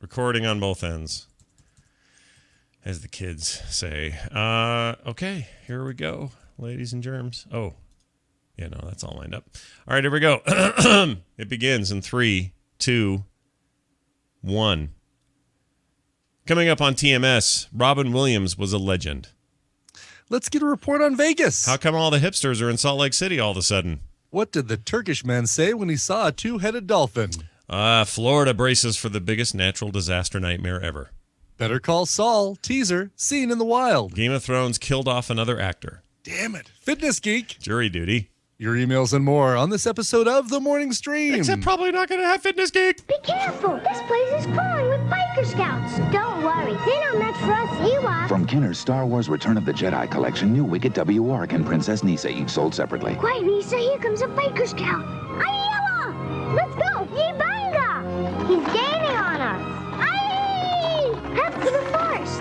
Recording on both ends, as the kids say. Okay, here we go, ladies and germs. Oh, yeah, no, that's all lined up. All right, here we go. It begins in 3, 2, 1. Coming up on TMS, Robin Williams was a legend. Let's get a report on Vegas. How come all the hipsters are in Salt Lake City all of a sudden? What did the Turkish man say when he saw a two-headed dolphin? Florida braces for the biggest natural disaster nightmare ever. Better Call Saul, teaser, seen in the wild. Game of Thrones killed off another actor. Damn it. Fitness Geek. Jury duty. Your emails and more on this episode of The Morning Stream. Except probably not going to have Fitness Geek. Be careful! This place is crawling with biker scouts. Don't worry, they're not meant for us Ewoks. From Kenner's Star Wars Return of the Jedi collection, new Wicket W. Warwick and Princess Nisa each sold separately. Quiet, Nisa, here comes a biker scout. Ayala! Let's go! Yibanga! He's gaining on us. Aye! Head to the forest.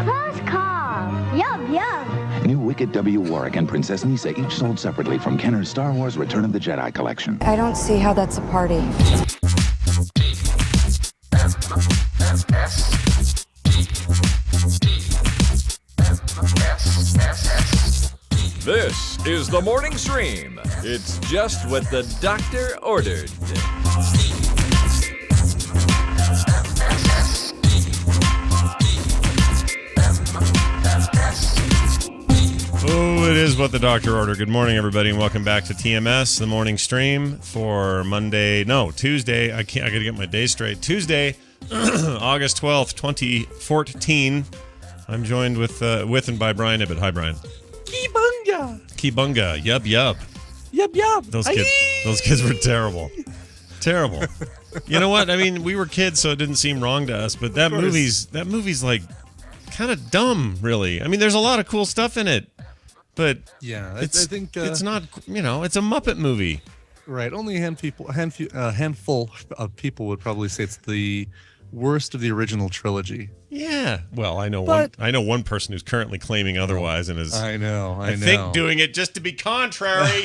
Close call. Yub, yub. New Wicket W. Warwick and Princess Nisa each sold separately from Kenner's Star Wars Return of the Jedi collection. I don't see how that's a party. This is the Morning Stream. It's just what the doctor ordered. Oh, it is what the doctor ordered. Good morning, everybody, and welcome back to TMS, the morning stream for Tuesday. I got to get my day straight. Tuesday, August 12th, 2014. I'm joined with and by Brian Ibbett. Hi, Brian. Kibunga. Yub, yub. Yub, yub. Those kids were terrible. Terrible. You know what? I mean, we were kids, so it didn't seem wrong to us, but that movie's like kind of dumb, really. I mean, there's a lot of cool stuff in it. But yeah, I think it's not, it's a Muppet movie. Right. Only a handful of people would probably say it's the worst of the original trilogy. Yeah. Well, I know one person who's currently claiming otherwise and is I think doing it just to be contrary.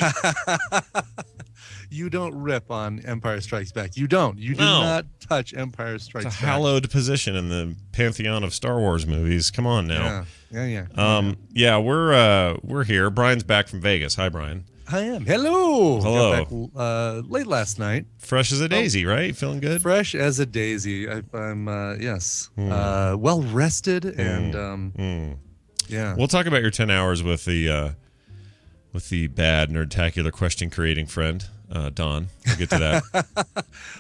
You don't rip on Empire Strikes Back. You don't. You do not touch Empire Strikes Back. It's a hallowed position in the pantheon of Star Wars movies. Come on now. Yeah. We're here. Brian's back from Vegas. Hi, Brian. I am. Hello. Hello. Got back late last night. Fresh as a daisy, right? Feeling good? Fresh as a daisy. I'm yes. Well rested and yeah. We'll talk about your 10 hours with the bad nerdtacular question creating friend. Don. We'll get to that.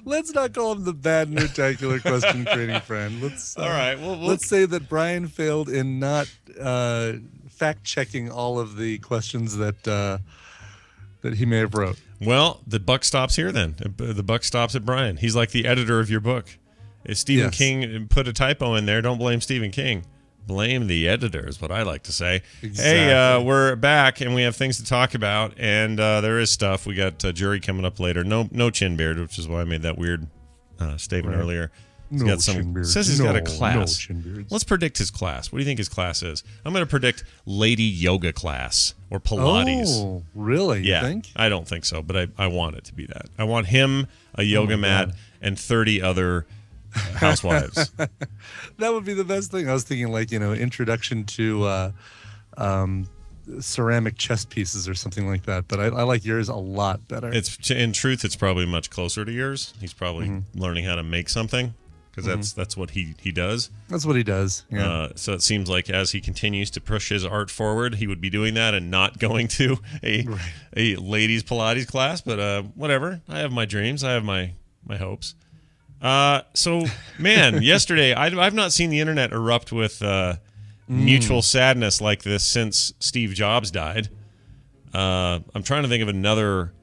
Let's not call him the bad nerdtacular question creating friend. All right. Let's say that Brian failed in not fact checking all of the questions that he may have wrote. Well, the buck stops here then. The buck stops at Brian. He's like the editor of your book. If Stephen King put a typo in there, don't blame Stephen King. Blame the editor is what I like to say. Exactly. Hey, we're back and we have things to talk about, and there is stuff. We got jury coming up later. No chin beard, which is why I made that weird statement earlier. He's got says he's got a class. No chin beards. Let's predict his class. What do you think his class is? I'm going to predict lady yoga class or Pilates. Oh, really? Yeah, you think? I don't think so, but I want it to be that. I want him, a yoga mat, and 30 other housewives. That would be the best thing. I was thinking introduction to ceramic chess pieces or something like that, but I like yours a lot better. In truth, it's probably much closer to yours. He's probably learning how to make something because that's what he does. That's what he does. Yeah. So it seems like as he continues to push his art forward, he would be doing that and not going to a ladies Pilates class, but whatever. I have my dreams. I have my hopes. So, man, yesterday, I've not seen the internet erupt with mutual sadness like this since Steve Jobs died. I'm trying to think of another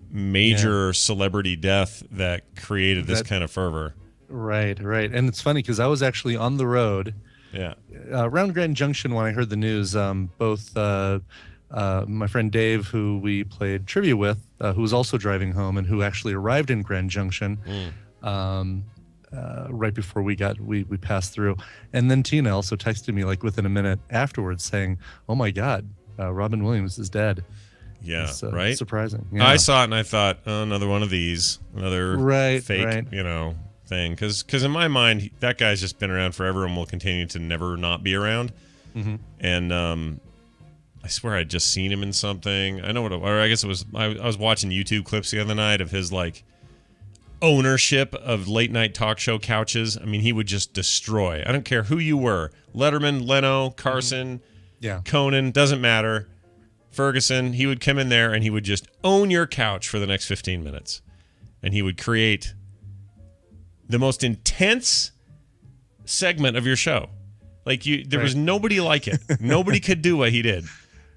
major celebrity death that created this kind of fervor. Right. And it's funny because I was actually on the road around Grand Junction when I heard the news. Both my friend Dave, who we played trivia with, who was also driving home and who actually arrived in Grand Junction right before we passed through. And then Tina also texted me within a minute afterwards saying, "Oh my God, Robin Williams is dead." Yeah, it's, right? Surprising. Yeah. I saw it and I thought, oh, another one of these, another fake, thing because in my mind that guy's just been around forever and will continue to never not be around. Mm-hmm. And I swear I'd just seen him in something. I know what, or I guess it was. I was watching YouTube clips the other night of his like ownership of late night talk show couches. I mean, he would just destroy. I don't care who you were, Letterman, Leno, Carson, Conan, doesn't matter. Ferguson, he would come in there and he would just own your couch for the next 15 minutes. And he would create the most intense segment of your show. Like there was nobody like it. Nobody could do what he did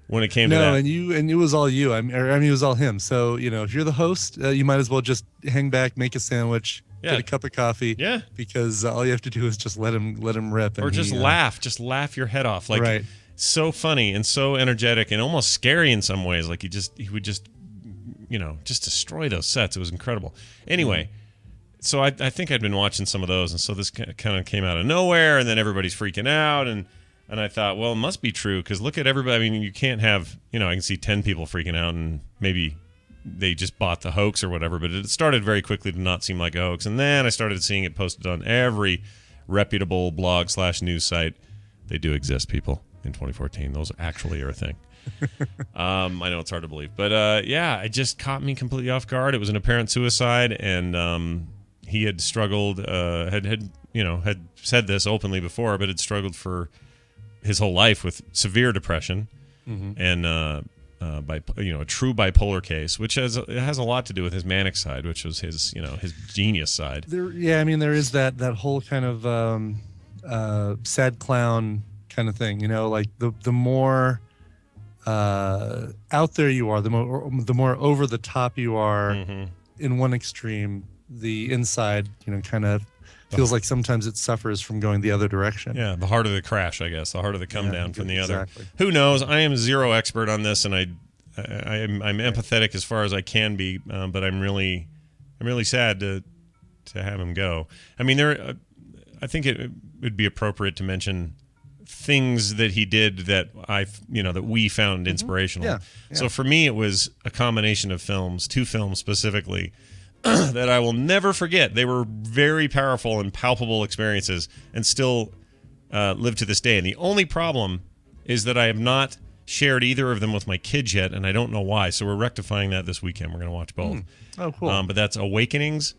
when it came to that. And it was all you. I mean, it was all him. So, if you're the host, you might as well just hang back, make a sandwich, get a cup of coffee. Yeah. Because all you have to do is just let him rip. Or just laugh. Just laugh your head off. Like, so funny and so energetic and almost scary in some ways. Like he would just destroy those sets. It was incredible. Anyway, so I think I'd been watching some of those, and so this kind of came out of nowhere, and then everybody's freaking out, and I thought, well, it must be true because look at everybody. I mean, you can't have, I can see 10 people freaking out, and maybe they just bought the hoax or whatever, but it started very quickly to not seem like a hoax, and then I started seeing it posted on every reputable blog/news site. They do exist, people. In 2014, those actually are a thing. I know it's hard to believe, but it just caught me completely off guard. It was an apparent suicide, and he had struggled, had said this openly before, but had struggled for his whole life with severe depression and a true bipolar case, which has a lot to do with his manic side, which was his his genius side. There is that whole kind of sad clown kind of thing, like the more out there you are, the more over the top you are in one extreme, the inside, kind of feels like sometimes it suffers from going the other direction. Yeah, the harder the crash, I guess, the harder the come down from the other. Who knows? I am zero expert on this, and I'm empathetic as far as I can be, but I'm really sad to have him go. I mean, I think it would be appropriate to mention things that he did that that we found inspirational. Yeah. So for me, it was a combination of films, 2 films specifically, that I will never forget. They were very powerful and palpable experiences and still live to this day. And the only problem is that I have not shared either of them with my kids yet, and I don't know why. So we're rectifying that this weekend. We're going to watch both. Oh, cool. But that's Awakenings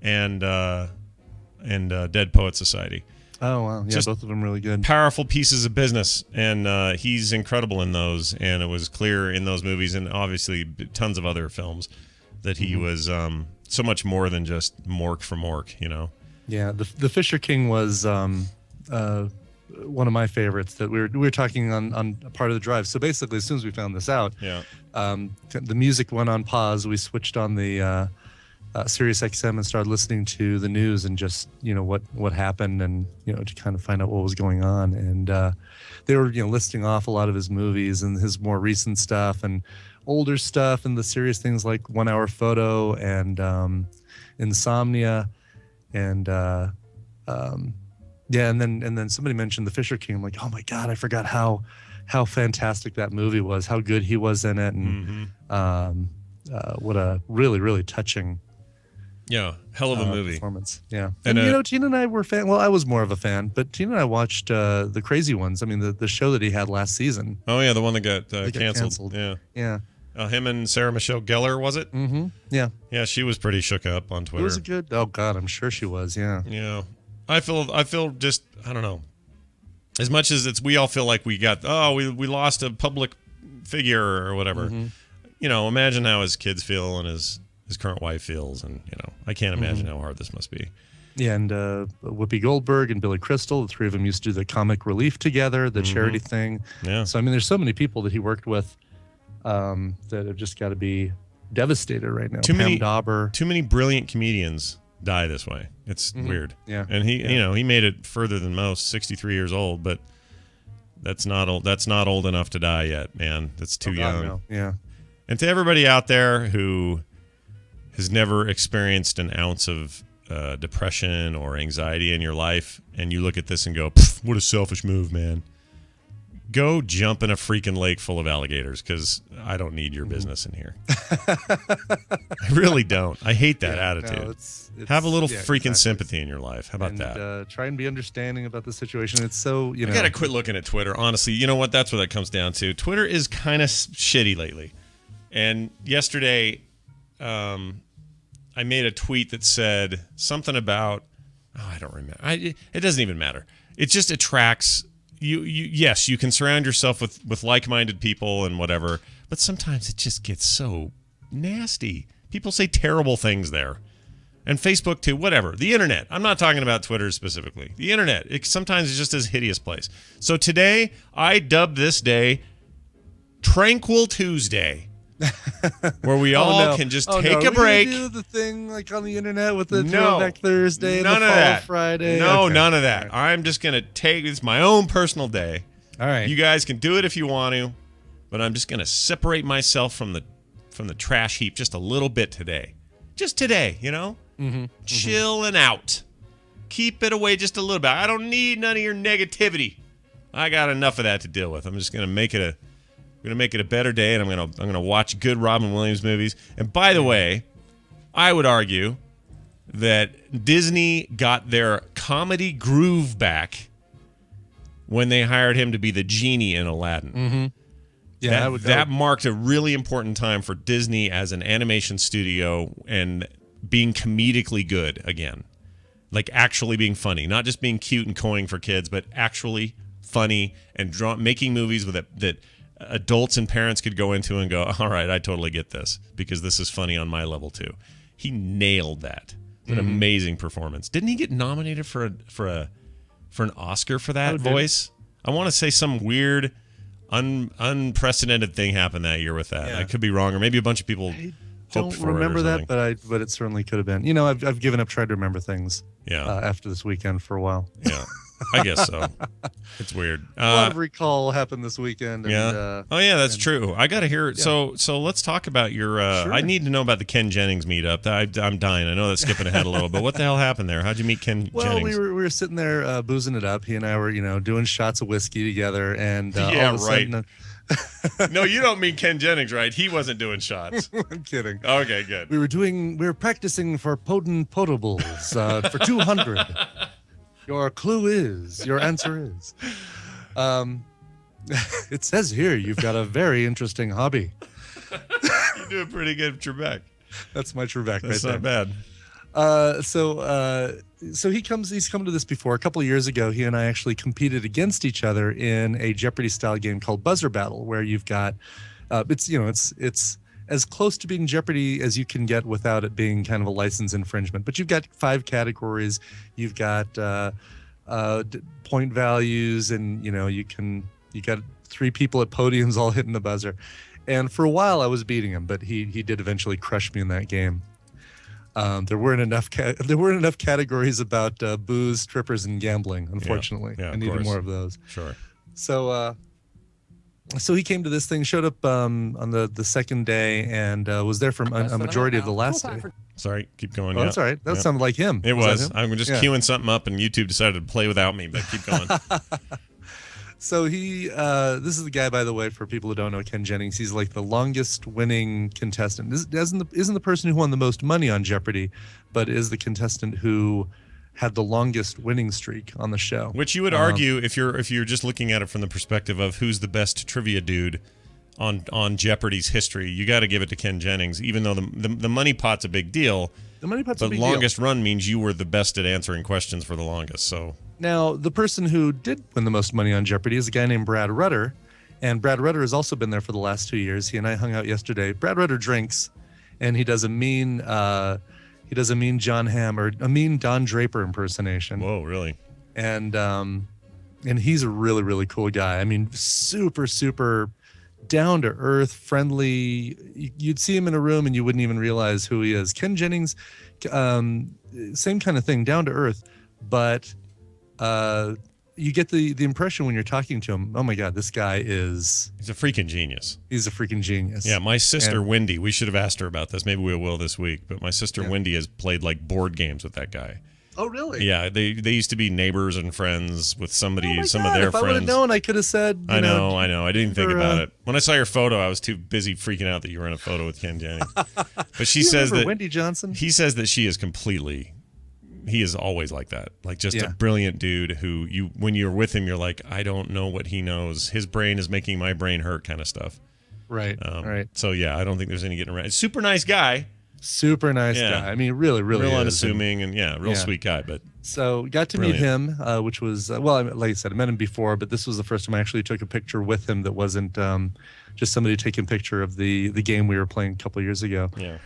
and Dead Poet Society. Oh, wow. Yeah, just both of them really good. Powerful pieces of business, and he's incredible in those, and it was clear in those movies and obviously tons of other films that he was so much more than just Mork for Mork, Yeah, the Fisher King was one of my favorites that we were talking on part of the drive. So basically, as soon as we found this out, the music went on pause. We switched on the Sirius XM and started listening to the news and just what happened and to kind of find out what was going on. And they were listing off a lot of his movies and his more recent stuff and older stuff and the serious things like 1 Hour Photo and Insomnia and and then somebody mentioned the Fisher King. I'm like, oh my God, I forgot how fantastic that movie was, how good he was in it, and what a really, really touching hell of a movie performance. Yeah, and Tina and I were fan. Well, I was more of a fan, but Tina and I watched the Crazy Ones. I mean, the show that he had last season. Oh yeah, the one that got canceled. Yeah. Him and Sarah Michelle Gellar, was it? Mm-hmm. Yeah. Yeah, she was pretty shook up on Twitter. It was a good. Oh God, I'm sure she was. Yeah. Yeah. I feel just, I don't know. As much as we all feel like we lost a public figure or whatever. Imagine how his kids feel and his current wife feels, and I can't imagine how hard this must be. Yeah, and Whoopi Goldberg and Billy Crystal, the 3 of them used to do the comic relief together, the charity thing. Yeah. So I mean, there's so many people that he worked with that have just got to be devastated right now. Pam Dauber. Too many brilliant comedians die this way. It's weird. Yeah. And he made it further than most, 63 years old, but that's not old enough to die yet, man. That's too young. No. Yeah. And to everybody out there who has never experienced an ounce of depression or anxiety in your life, and you look at this and go, what a selfish move, man. go jump in a freaking lake full of alligators, because I don't need your business in here. I really don't. I hate that attitude. No, it's have a little freaking sympathy in your life. How about that? Try and be understanding about the situation. It's so, I gotta quit looking at Twitter. Honestly, you know what? That's what that comes down to. Twitter is kind of shitty lately. And yesterday, I made a tweet that said something about, I don't remember. It doesn't even matter. It just attracts you. Yes, you can surround yourself with like-minded people and whatever, but sometimes it just gets so nasty. People say terrible things there. And Facebook too, whatever. The internet. I'm not talking about Twitter specifically. The internet. It sometimes is just a hideous place. So today, I dubbed this day Tranquil Tuesday. Where we all can just take a break. Do the thing like on the internet with the Throwback Thursday and the Fall Friday. No, none of that. I'm just gonna take it's my own personal day. All right. You guys can do it if you want to, but I'm just gonna separate myself from the trash heap just a little bit today. Just today, chilling out. Keep it away just a little bit. I don't need none of your negativity. I got enough of that to deal with. I'm just gonna make it a better day, and I'm gonna watch good Robin Williams movies. And by the way, I would argue that Disney got their comedy groove back when they hired him to be the genie in Aladdin. Mm-hmm. Yeah, that marked a really important time for Disney as an animation studio and being comedically good again, like actually being funny, not just being cute and coying for kids, but actually funny and making movies that adults and parents could go into and go, all right, I totally get this because this is funny on my level too. He nailed that. An amazing performance. Didn't he get nominated for an Oscar for that voice? I want to say some weird, unprecedented thing happened that year with that. I could be wrong, or maybe a bunch of people hoped for it. Don't remember that, but it certainly could have been. I've given up trying to remember things. After this weekend for a while. Yeah. I guess so. It's weird. A lot of recall happened this weekend. Yeah. That's true. I got to hear it. Yeah. So let's talk about your. Sure. I need to know about the Ken Jennings meetup. I'm dying. I know that's skipping ahead a little, but what the hell happened there? How'd you meet Ken Jennings? We were sitting there boozing it up. He and I were doing shots of whiskey together, and all of a sudden, no, you don't mean Ken Jennings, right? He wasn't doing shots. I'm kidding. Okay, good. We were practicing for potables for 200. Your answer is. It says here you've got a very interesting hobby. You do a pretty good Trebek. That's my Trebek. That's right not bad. So he's come to this before. A couple of years ago, he and I actually competed against each other in a Jeopardy style game called Buzzer Battle, where you've got it's as close to being Jeopardy as you can get without it being kind of a license infringement. But you've got 5 categories. You've got point values, and you got 3 people at podiums all hitting the buzzer. And for a while, I was beating him, but he did eventually crush me in that game. There weren't enough categories about booze, strippers, and gambling. Unfortunately, I needed more of those. Sure. So he came to this thing, showed up on the second day, and was there for a majority of the last day. Sorry, keep going. Oh, that's all right. That sounded like him. It was. I'm just queuing something up, and YouTube decided to play without me, but keep going. So this is the guy, by the way, for people who don't know Ken Jennings. He's like the longest winning contestant. Isn't the person who won the most money on Jeopardy, but is the contestant who had the longest winning streak on the show. Which you would argue, if you're just looking at it from the perspective of who's the best trivia dude on Jeopardy's history, you got to give it to Ken Jennings. Even though the money pot's a big deal, the longest run means you were the best at answering questions for the longest. So now the person who did win the most money on Jeopardy is a guy named Brad Rutter, and Brad Rutter has also been there for the last 2 years. He and I hung out yesterday. Brad Rutter drinks, and he does a mean. He does a mean John Hamm or a mean Don Draper impersonation. Whoa, really? And he's a really, really cool guy. I mean, super, super down to earth, friendly. You'd see him in a room and you wouldn't even realize who he is. Ken Jennings, same kind of thing, down to earth, but you get the impression when you're talking to him, oh my God, this guy he's a freaking genius. He's a freaking genius. Yeah, my sister Wendy, we should have asked her about this. Maybe we will this week, but my sister Wendy has played like board games with that guy. Oh, really? Yeah, they used to be neighbors and friends with somebody, some of God, their if I would friends. have known, I could have said. I know. I didn't think about it. When I saw your photo, I was too busy freaking out that you were in a photo with Ken Jennings. But she says that Wendy Johnson. He says that she is completely. He is always like that, like just a brilliant dude who when you're with him, you're like, I don't know what he knows. His brain is making my brain hurt, kind of stuff. Right. Right. So yeah, I don't think there's any getting around. Super nice guy. Super nice guy. I mean, really, really real unassuming and real sweet guy. But so got to meet him, which was like I said, I met him before, but this was the first time I actually took a picture with him that wasn't just somebody taking a picture of the game we were playing a couple of years ago. Yeah.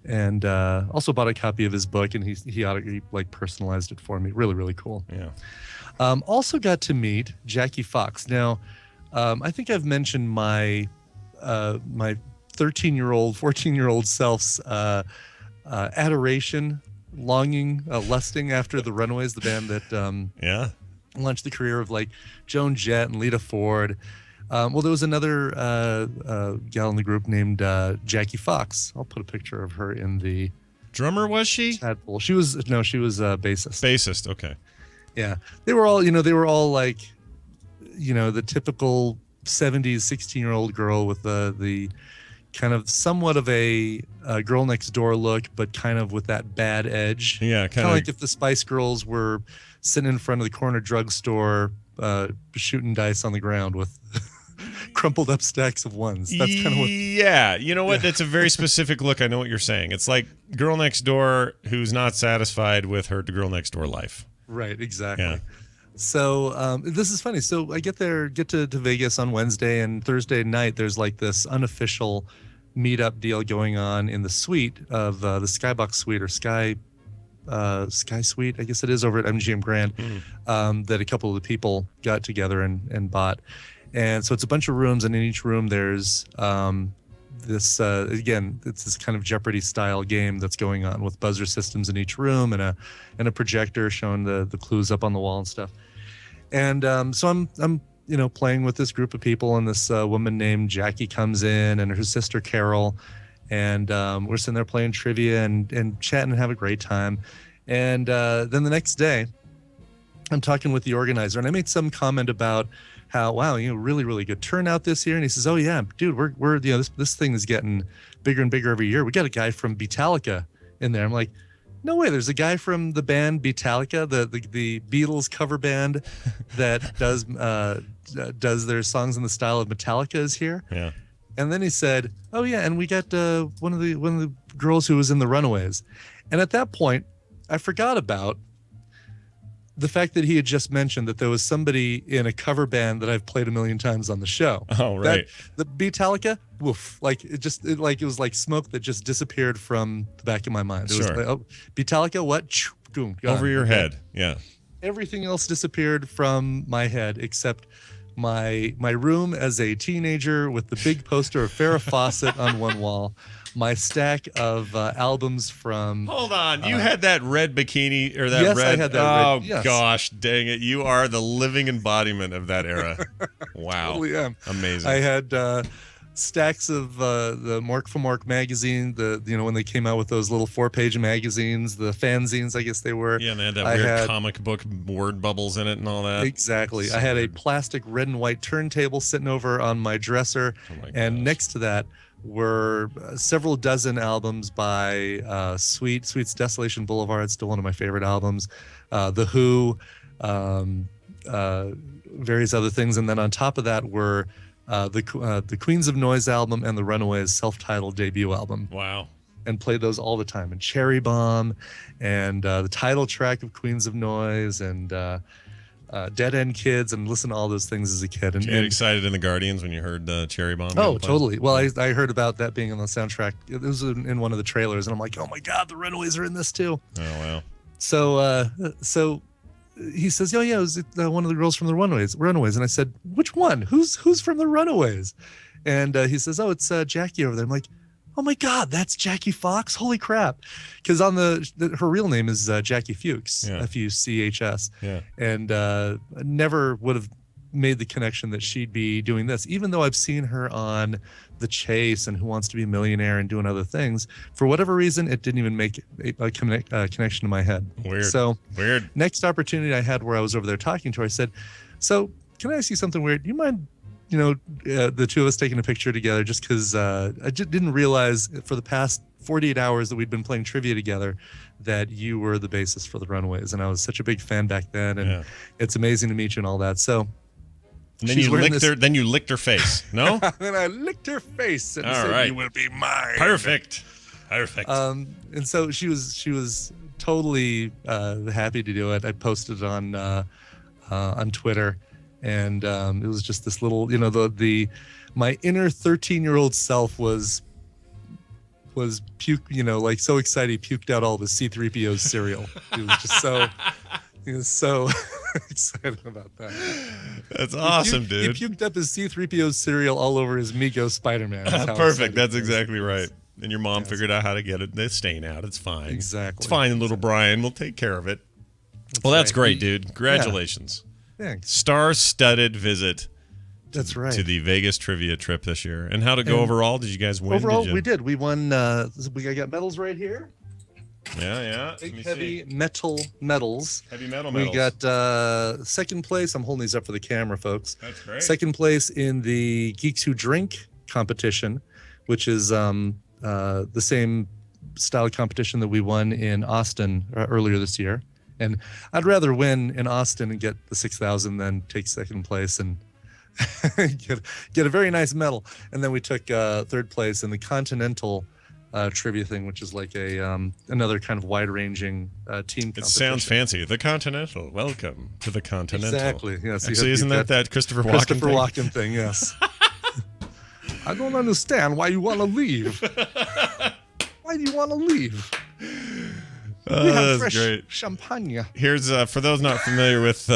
And also bought a copy of his book, and he like personalized it for me. Really, really cool. Yeah. Also got to meet Jackie Fox. Now, I think I've mentioned my 13-year-old, 14-year-old self's adoration, longing, lusting after the Runaways, the band that launched the career of like Joan Jett and Lita Ford. Well, there was another gal in the group named Jackie Fox. I'll put a picture of her in the drummer. Was she? Tadpole. She was bassist. Bassist. Okay. Yeah, they were all like, the typical 70s 16-year-old girl with the kind of somewhat of a girl next door look, but kind of with that bad edge. Yeah, kind of like if the Spice Girls were sitting in front of the corner drugstore shooting dice on the ground with crumpled up stacks of ones. That's kind of what. Yeah, you know what? That's a very specific look. I know what you're saying. It's like girl next door who's not satisfied with her girl next door life. Right, exactly. Yeah. So this is funny. So I get to Vegas on Wednesday, and Thursday night there's like this unofficial meetup deal going on in the suite of the Skybox Suite or Sky Suite, I guess it is, over at MGM Grand, that a couple of the people got together and bought. And so it's a bunch of rooms, and in each room there's this again, it's this kind of Jeopardy style game that's going on with buzzer systems in each room and a projector showing the clues up on the wall and stuff. And so I'm playing with this group of people, and this woman named Jackie comes in, and her sister Carol, and we're sitting there playing trivia and chatting and have a great time. And then the next day, I'm talking with the organizer, and I made some comment about how, wow, really, really good turnout this year. And he says, oh yeah, dude, we're this thing is getting bigger and bigger every year. We got a guy from Beatallica in there. I'm like, no way. There's a guy from the band Beatallica, the Beatles cover band that does their songs in the style of Metallica is here. Yeah. And then he said, oh yeah, and we got one of the girls who was in the Runaways. And at that point, I forgot about the fact that he had just mentioned that there was somebody in a cover band that I've played a million times on the show. Oh, right. The Beatallica, woof, like it was like smoke that just disappeared from the back of my mind. It was like, oh, Beatallica, what? Boom, gone. Over your head. Yeah. Everything else disappeared from my head except my room as a teenager with the big poster of Farrah Fawcett on one wall, my stack of albums from. Hold on, you had that red bikini or that yes, red? I had that oh red, yes. Gosh, dang it! You are the living embodiment of that era. Wow, totally am. Amazing. I had stacks of the Mork for Mork magazine. When they came out with those little 4-page magazines, the fanzines, I guess they were. Yeah, and they had that weird comic book word bubbles in it and all that. Exactly. So I had weird. a plastic red and white turntable sitting over on my dresser, and next to that were several dozen albums by Sweet's Desolation Boulevard, still one of my favorite albums, The Who, various other things, and then on top of that were the Queens of Noise album and the Runaways self-titled debut album. Wow. And played those all the time, and Cherry Bomb, and the title track of Queens of Noise, and Dead End Kids, and listen to all those things as a kid. And Did you get excited in the Guardians when you heard Cherry Bomb? Oh, totally. Well, I heard about that being on the soundtrack. It was in one of the trailers, and I'm like, oh my God, the Runaways are in this too. Oh wow. So he says, oh yeah, it was one of the girls from the Runaways, and I said, which one? Who's from the Runaways? And he says, oh, it's Jackie over there. I'm like, oh my God, that's Jackie Fox! Holy crap! Because on her real name is Jackie Fuchs, Fuchs. Yeah. And never would have made the connection that she'd be doing this, even though I've seen her on The Chase and Who Wants to Be a Millionaire and doing other things. For whatever reason, it didn't even make a connection to my head. Weird. So weird. Next opportunity I had where I was over there talking to her, I said, so can I ask you something weird? Do you mind, the two of us taking a picture together, just because I just didn't realize for the past 48 hours that we'd been playing trivia together that you were the bassist for the Runaways, and I was such a big fan back then, and it's amazing to meet you and all that. So and then you licked her face. No? Then I licked her face and said, right. "You will be mine." Perfect. And so she was totally happy to do it. I posted on Twitter, and it was just this little, my inner 13-year-old self was puke, like so excited he puked out all of his C-3PO's cereal. He was so excited about that. That's awesome, dude. He puked up his C-3PO's cereal all over his Mego Spider-Man. Perfect. That's exactly right. And your mom figured out how to get it. The stain out. It's fine. Exactly. It's fine, little Brian. We'll take care of it. That's great, dude. Congratulations. Yeah. Thanks. Star-studded visit. That's right. To the Vegas trivia trip this year. And how'd it go overall? Did you guys win? Overall, we did. We won. We got medals right here. Yeah. Big heavy metal medals. Heavy metal medals. We got second place. I'm holding these up for the camera, folks. That's great. Second place in the Geeks Who Drink competition, which is the same style competition that we won in Austin earlier this year. And I'd rather win in Austin and get the 6,000 than take second place and get a very nice medal. And then we took third place in the Continental trivia thing, which is like another kind of wide-ranging team competition. It sounds fancy. The Continental. Welcome to the Continental. Exactly. Yes. Actually, isn't that Christopher Walken thing? Yes. I don't understand why you want to leave. Why do you want to leave? We have fresh champagne. Here's for those not familiar with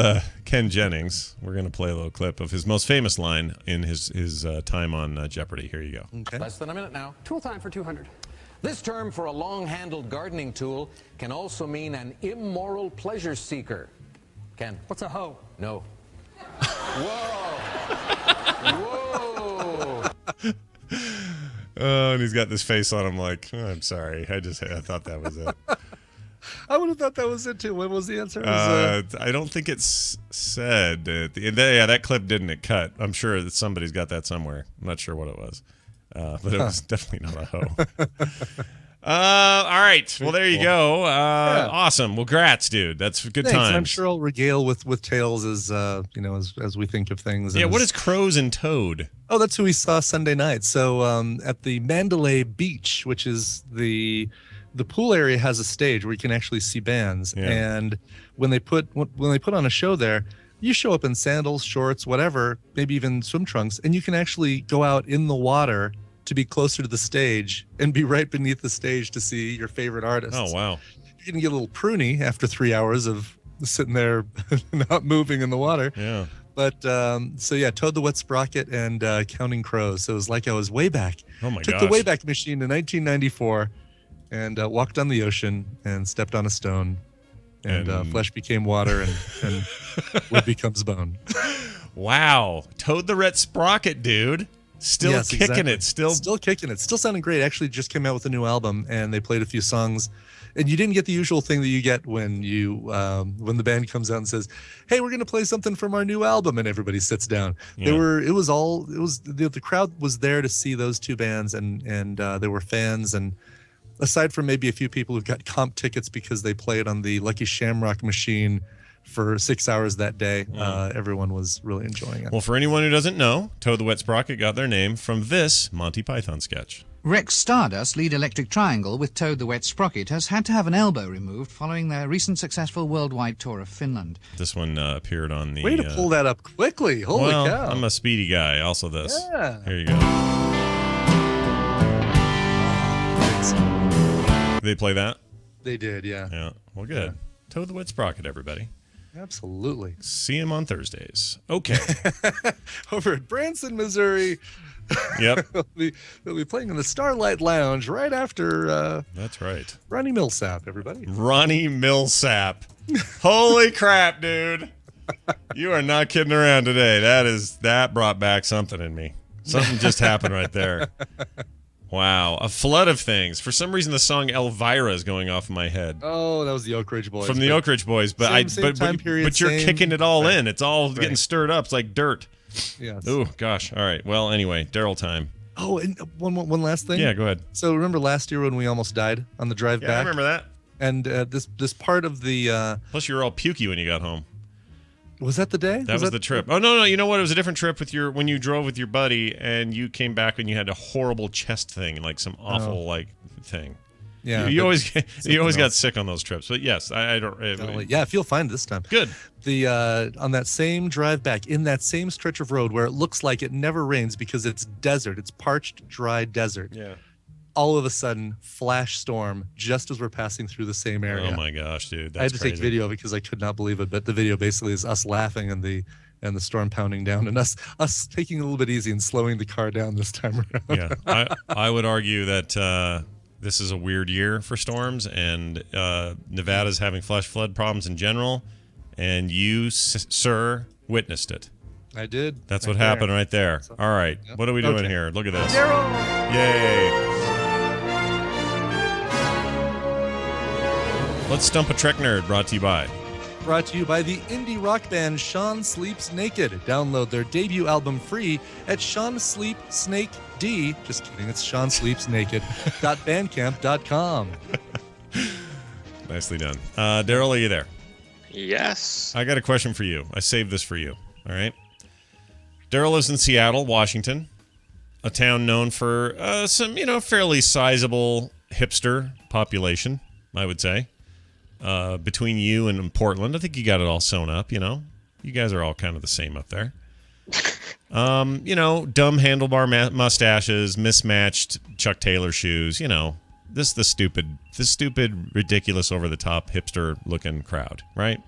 Ken Jennings. We're going to play a little clip of his most famous line in his time on Jeopardy. Here you go. Okay. Less than a minute now. Tool time for 200. This term for a long-handled gardening tool can also mean an immoral pleasure seeker. Ken? What's a hoe? No. Whoa! Oh, and he's got this face on him like, oh, I'm sorry. I thought that was it. I would have thought that was it too. What was the answer? I don't think it's said. That clip didn't it cut. I'm sure that somebody's got that somewhere. I'm not sure what it was. But it was definitely not a hoe. All right. Well, there you go. Awesome. Well, grats, dude. That's good times. I'm sure I'll regale with tales as we think of things. Yeah. What is Crows and Toad? Oh, that's who we saw Sunday night. So at the Mandalay Beach, which is the pool area, has a stage where you can actually see bands. Yeah. And when they put on a show there, you show up in sandals, shorts, whatever, maybe even swim trunks, and you can actually go out in the water to be closer to the stage and be right beneath the stage to see your favorite artists. Oh, wow. You're going to get a little pruny after 3 hours of sitting there not moving in the water. Yeah. But Toad the Wet Sprocket and Counting Crows. So it was like I was way back. Oh, my Took gosh. the Wayback Machine in 1994 and walked on the ocean and stepped on a stone. And flesh became water and wood becomes bone. Wow. Toad the Wet Sprocket, dude. Still kicking it. Still kicking it. Still sounding great. Actually just came out with a new album and they played a few songs. And you didn't get the usual thing that you get when when the band comes out and says, "Hey, we're going to play something from our new album," and everybody sits down. Yeah. The crowd was there to see those two bands and there were fans, and aside from maybe a few people who got comp tickets because they played on the Lucky Shamrock machine for 6 hours that day, everyone was really enjoying it. Well, for anyone who doesn't know, Toad the Wet Sprocket got their name from this Monty Python sketch. Rex Stardust, lead Electric Triangle with Toad the Wet Sprocket, has had to have an elbow removed following their recent successful worldwide tour of Finland. This one appeared on the... Way to pull that up quickly. Holy cow. I'm a speedy guy. Also this. Yeah. Here you go. Did they play that? They did, yeah. Yeah. Well, good. Yeah. Toad the Wet Sprocket, everybody. Absolutely. See him on Thursdays. Okay. Over at Branson, Missouri. Yep. they'll be playing in the Starlight Lounge right after That's right. Ronnie Millsap, everybody. Ronnie Millsap. Holy crap, dude. You are not kidding around today. That brought back something in me. Something just happened right there. Wow, a flood of things. For some reason, the song Elvira is going off in my head. Oh, that was the Oak Ridge Boys. From the Oak Ridge Boys, but same time period, but you're kicking it all in. It's all getting stirred up. It's like dirt. Yes. Oh gosh. All right. Well, anyway, Daryl time. Oh, and one last thing. Yeah, go ahead. So remember last year when we almost died on the drive back? I remember that. And this part of the plus you were all pukey when you got home. Was that the day? That was the trip. Oh no! You know what? It was a different trip when you drove with your buddy, and you came back and you had a horrible chest thing, like some awful thing. Yeah, you always got sick on those trips. But yes, I don't. Yeah, I feel fine this time. Good. The on that same drive back in that same stretch of road where it looks like it never rains because it's desert, it's parched, dry desert. Yeah. All of a sudden, flash storm just as we're passing through the same area. Oh my gosh, dude! That's I had to crazy. take video because I could not believe it. But the video basically is us laughing and the storm pounding down, and us taking it a little bit easy and slowing the car down this time around. Yeah, I would argue that this is a weird year for storms, and Nevada's having flash flood problems in general, and you, sir, witnessed it. I did. That's what happened right there. All right, what are we doing here? Look at this. Daryl! Yay! Let's Stump a Trek Nerd, brought to you by the indie rock band Sean Sleeps Naked. Download their debut album free at Sean Sleep Snake D. Just kidding, it's Sean Sleeps Naked. .bandcamp.com. Nicely done. Daryl, are you there? Yes. I got a question for you. I saved this for you. All right. Daryl lives in Seattle, Washington, a town known for some, fairly sizable hipster population, I would say. Between you and Portland, I think you got it all sewn up, You guys are all kind of the same up there. Dumb handlebar mustaches, mismatched Chuck Taylor shoes, the stupid, ridiculous, over-the-top, hipster-looking crowd, right?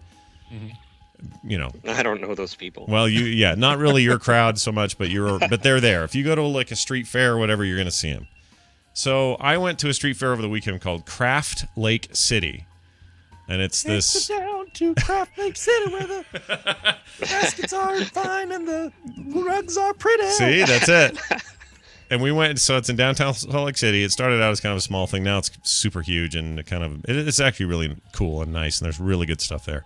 Mm-hmm. I don't know those people. Well, not really your crowd so much, but they're there. If you go to like a street fair or whatever, you're going to see them. So I went to a street fair over the weekend called Craft Lake City. And it's this. Down to Craft Lake City where the baskets are fine and the rugs are pretty. See, that's it. And we went, so it's in downtown Salt Lake City. It started out as kind of a small thing. Now it's super huge and it's actually really cool and nice. And there's really good stuff there.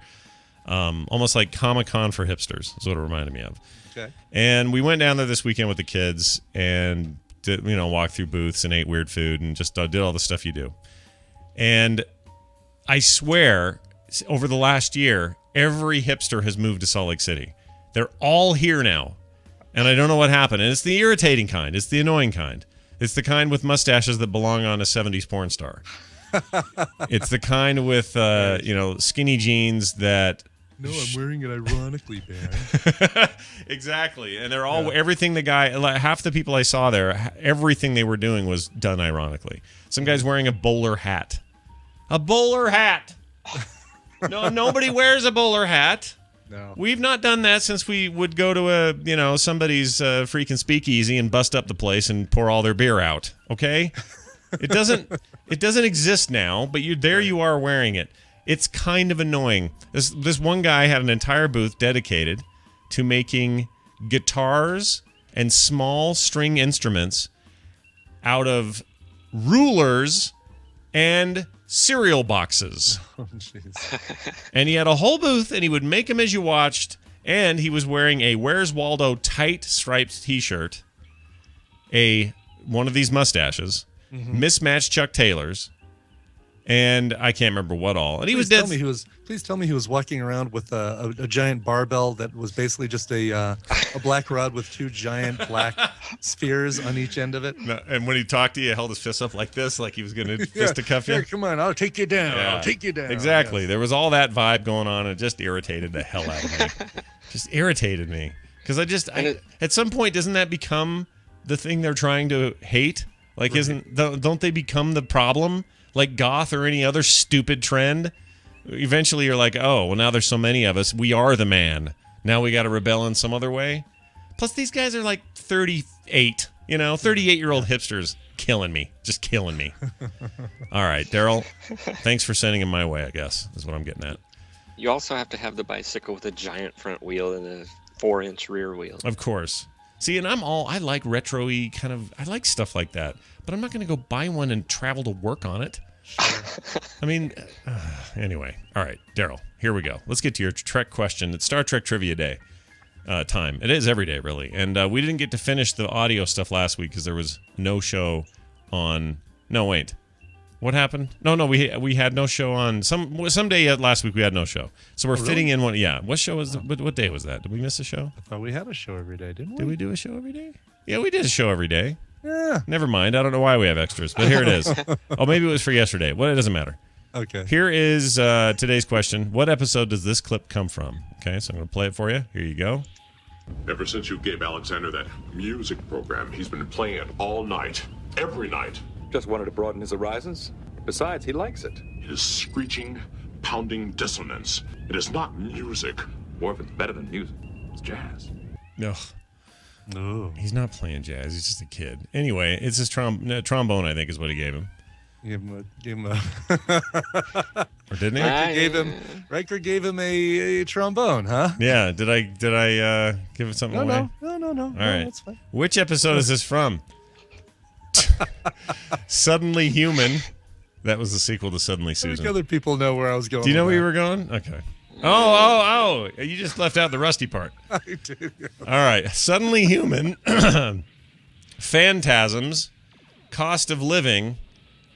Almost like Comic-Con for hipsters is what it reminded me of. Okay. And we went down there this weekend with the kids and did, walked through booths and ate weird food and just did all the stuff you do. And I swear, over the last year, every hipster has moved to Salt Lake City. They're all here now. And I don't know what happened. And it's the irritating kind. It's the annoying kind. It's the kind with mustaches that belong on a 70s porn star. It's the kind with, skinny jeans that... No, I'm wearing it ironically, man. Exactly. And they're all... Everything half the people I saw there, everything they were doing was done ironically. Some guy's wearing a bowler hat. A bowler hat. No, nobody wears a bowler hat. No. We've not done that since we would go to somebody's freaking speakeasy and bust up the place and pour all their beer out. Okay? It doesn't exist now, but you are wearing it. It's kind of annoying. This one guy had an entire booth dedicated to making guitars and small string instruments out of rulers and cereal boxes. Oh, jeez. And he had a whole booth, and he would make them as you watched, and he was wearing a Where's Waldo tight striped t-shirt, one of these mustaches, mismatched Chuck Taylors, and I can't remember what all. And Please tell me he was walking around with a giant barbell that was basically just a black rod with two giant black spheres on each end of it. No, and when he talked to you, he held his fist up like this, like he was going to fisticuff you. Here, come on, I'll take you down. Yeah. I'll take you down. Exactly. Yes. There was all that vibe going on, and it just irritated the hell out of me. Just irritated me. Because at some point, doesn't that become the thing they're trying to hate? Like, right. Don't they become the problem? Like goth or any other stupid trend? Eventually you're like, oh, well, now there's so many of us. We are the man. Now we got to rebel in some other way. Plus, these guys are like 38, 38-year-old hipsters killing me. Just killing me. All right, Daryl, thanks for sending him my way, I guess, is what I'm getting at. You also have to have the bicycle with a giant front wheel and a 4-inch rear wheel. Of course. See, and I like retro-y I like stuff like that. But I'm not going to go buy one and travel to work on it. Sure. I mean, anyway. All right, Daryl, here we go. Let's get to your Trek question. It's Star Trek Trivia Day time. It is every day, really. And we didn't get to finish the audio stuff last week because there was no show on... No, wait. What happened? No, we had no show on... Some day last week we had no show. So we're fitting in one... Yeah, what show was... What day was that? Did we miss a show? I thought we had a show every day, didn't we? Did we do a show every day? Yeah, we did a show every day. Yeah. Never mind. I don't know why we have extras, but here it is. Oh, maybe it was for yesterday. Well, it doesn't matter. Okay. Here is today's question. What episode does this clip come from? Okay, so I'm going to play it for you. Here you go. Ever since you gave Alexander that music program, he's been playing it all night, every night. Just wanted to broaden his horizons. Besides, he likes it. It is screeching, pounding dissonance. It is not music. Or if it's better than music, it's jazz. No. No. He's not playing jazz. He's just a kid. Anyway, it's his trombone, I think, is what he gave him. Gave him a or didn't he? Riker gave him a trombone, huh? Yeah. Did I give it something away? No. All right. That's fine. Which episode is this from? Suddenly Human. That was the sequel to Suddenly Susan. I think other people know where I was going. Do you know where you were going? Okay. Oh. You just left out the rusty part. I do. All right. Suddenly Human, Phantasms, Cost of Living,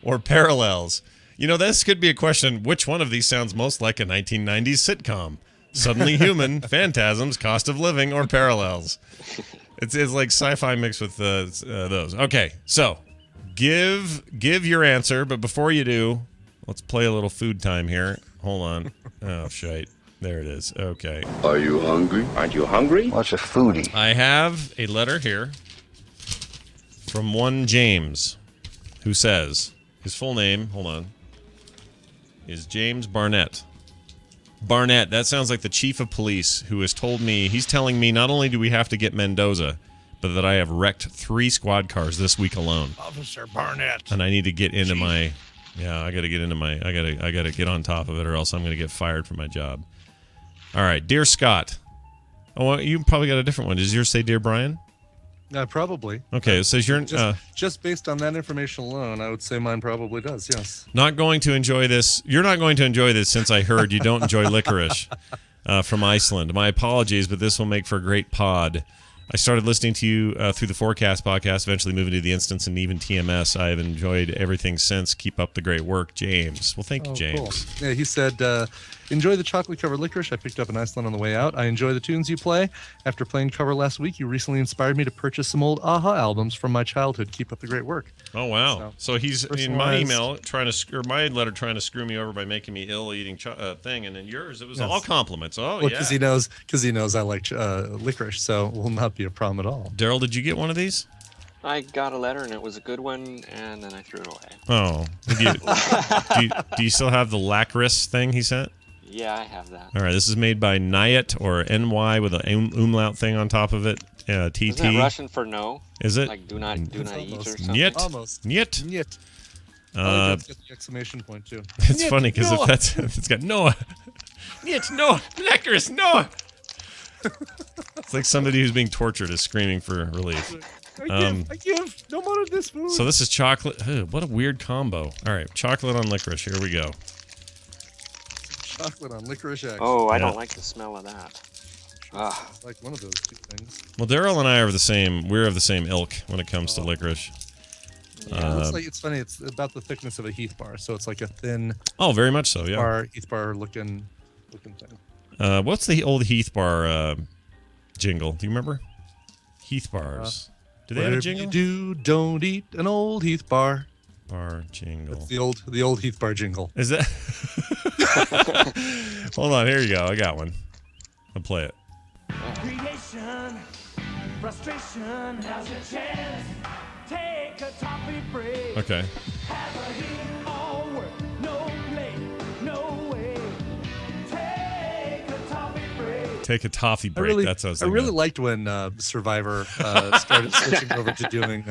or Parallels. You know, this could be a question. Which one of these sounds most like a 1990s sitcom? Suddenly Human, Phantasms, Cost of Living, or Parallels? It's like sci-fi mixed with those. Okay, so give your answer, but before you do, let's play a little food time here. Hold on. Oh, shite. There it is. Okay. Are you hungry? Aren't you hungry? What's a foodie? I have a letter here from one James, who says, his full name, hold on, is James Barnett. Barnett, that sounds like the chief of police who has told me, he's telling me not only do we have to get Mendoza, but that I have wrecked 3 squad cars this week alone. Officer Barnett. And I need to get into I gotta get on top of it or else I'm gonna get fired from my job. All right, Dear Scott. Oh, well, you probably got a different one. Does yours say Dear Brian? Probably. Okay, it says you're just based on that information alone, I would say mine probably does. Yes. Not going to enjoy this. You're not going to enjoy this since I heard you don't enjoy licorice from Iceland. My apologies, but this will make for a great pod. I started listening to you through the Forecast podcast, eventually moving to the Instance and even TMS. I have enjoyed everything since. Keep up the great work, James. Well, thank you, James. Cool. Yeah, he said, enjoy the chocolate-covered licorice I picked up in Iceland on the way out. I enjoy the tunes you play. After playing cover last week, you recently inspired me to purchase some old AHA albums from my childhood. Keep up the great work. Oh, wow. So he's in my email my letter trying to screw me over by making me ill eating thing, and in yours it was all compliments. Oh, well, because he knows I like licorice, so it will not be a problem at all. Daryl, did you get one of these? I got a letter and it was a good one, and then I threw it away. Oh, do you still have the licorice thing he sent? Yeah, I have that. All right, this is made by Nyet or NY with an umlaut thing on top of it. TT. Isn't that Russian for no? Is it? Like do not eat or something. Niet. Almost. Niet. Niet. Get the exclamation point too. It's funny because if it's got Noah. Niet, Noah, licorice, Noah. It's like somebody who's being tortured is screaming for relief. I give no more of this food. So this is chocolate. What a weird combo. All right, chocolate on licorice. Here we go. Chocolate on licorice. Oh, I don't like the smell of that. It's like one of those two things. Well, Daryl and I are the same. We're of the same ilk when it comes to licorice. Yeah. It's funny. It's about the thickness of a Heath bar, so it's like a thin. Oh, very much so. Yeah. Heath bar looking thing. What's the old Heath bar jingle? Do you remember? Heath bars. Do they have a jingle? You don't eat an old Heath bar. Bar jingle. It's the old Heath bar jingle. Is that? Hold on. Here you go. I got one. I'll play it. Creation, frustration, now's your chance. Take a toffee break. Okay. Have a heat, all work, no play, no way. Take a toffee break. Take a toffee break. I really liked when Survivor started switching over to doing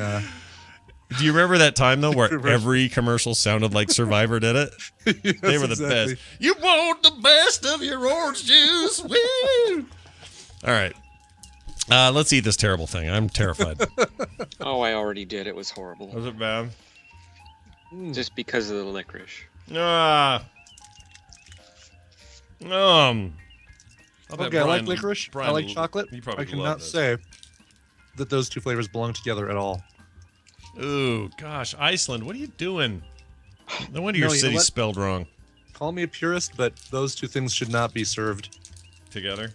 Do you remember that time though where every commercial sounded like Survivor did it? Yes, They were the best. You want the best of your orange juice. Woo! All right. Let's eat this terrible thing. I'm terrified. Oh, I already did. It was horrible. Was it bad? Just because of the licorice. Okay, I like licorice. I like chocolate. You probably I cannot say that those two flavors belong together at all. Ooh, gosh, Iceland, what are you doing? No wonder your city's spelled wrong. Call me a purist, but those two things should not be served together.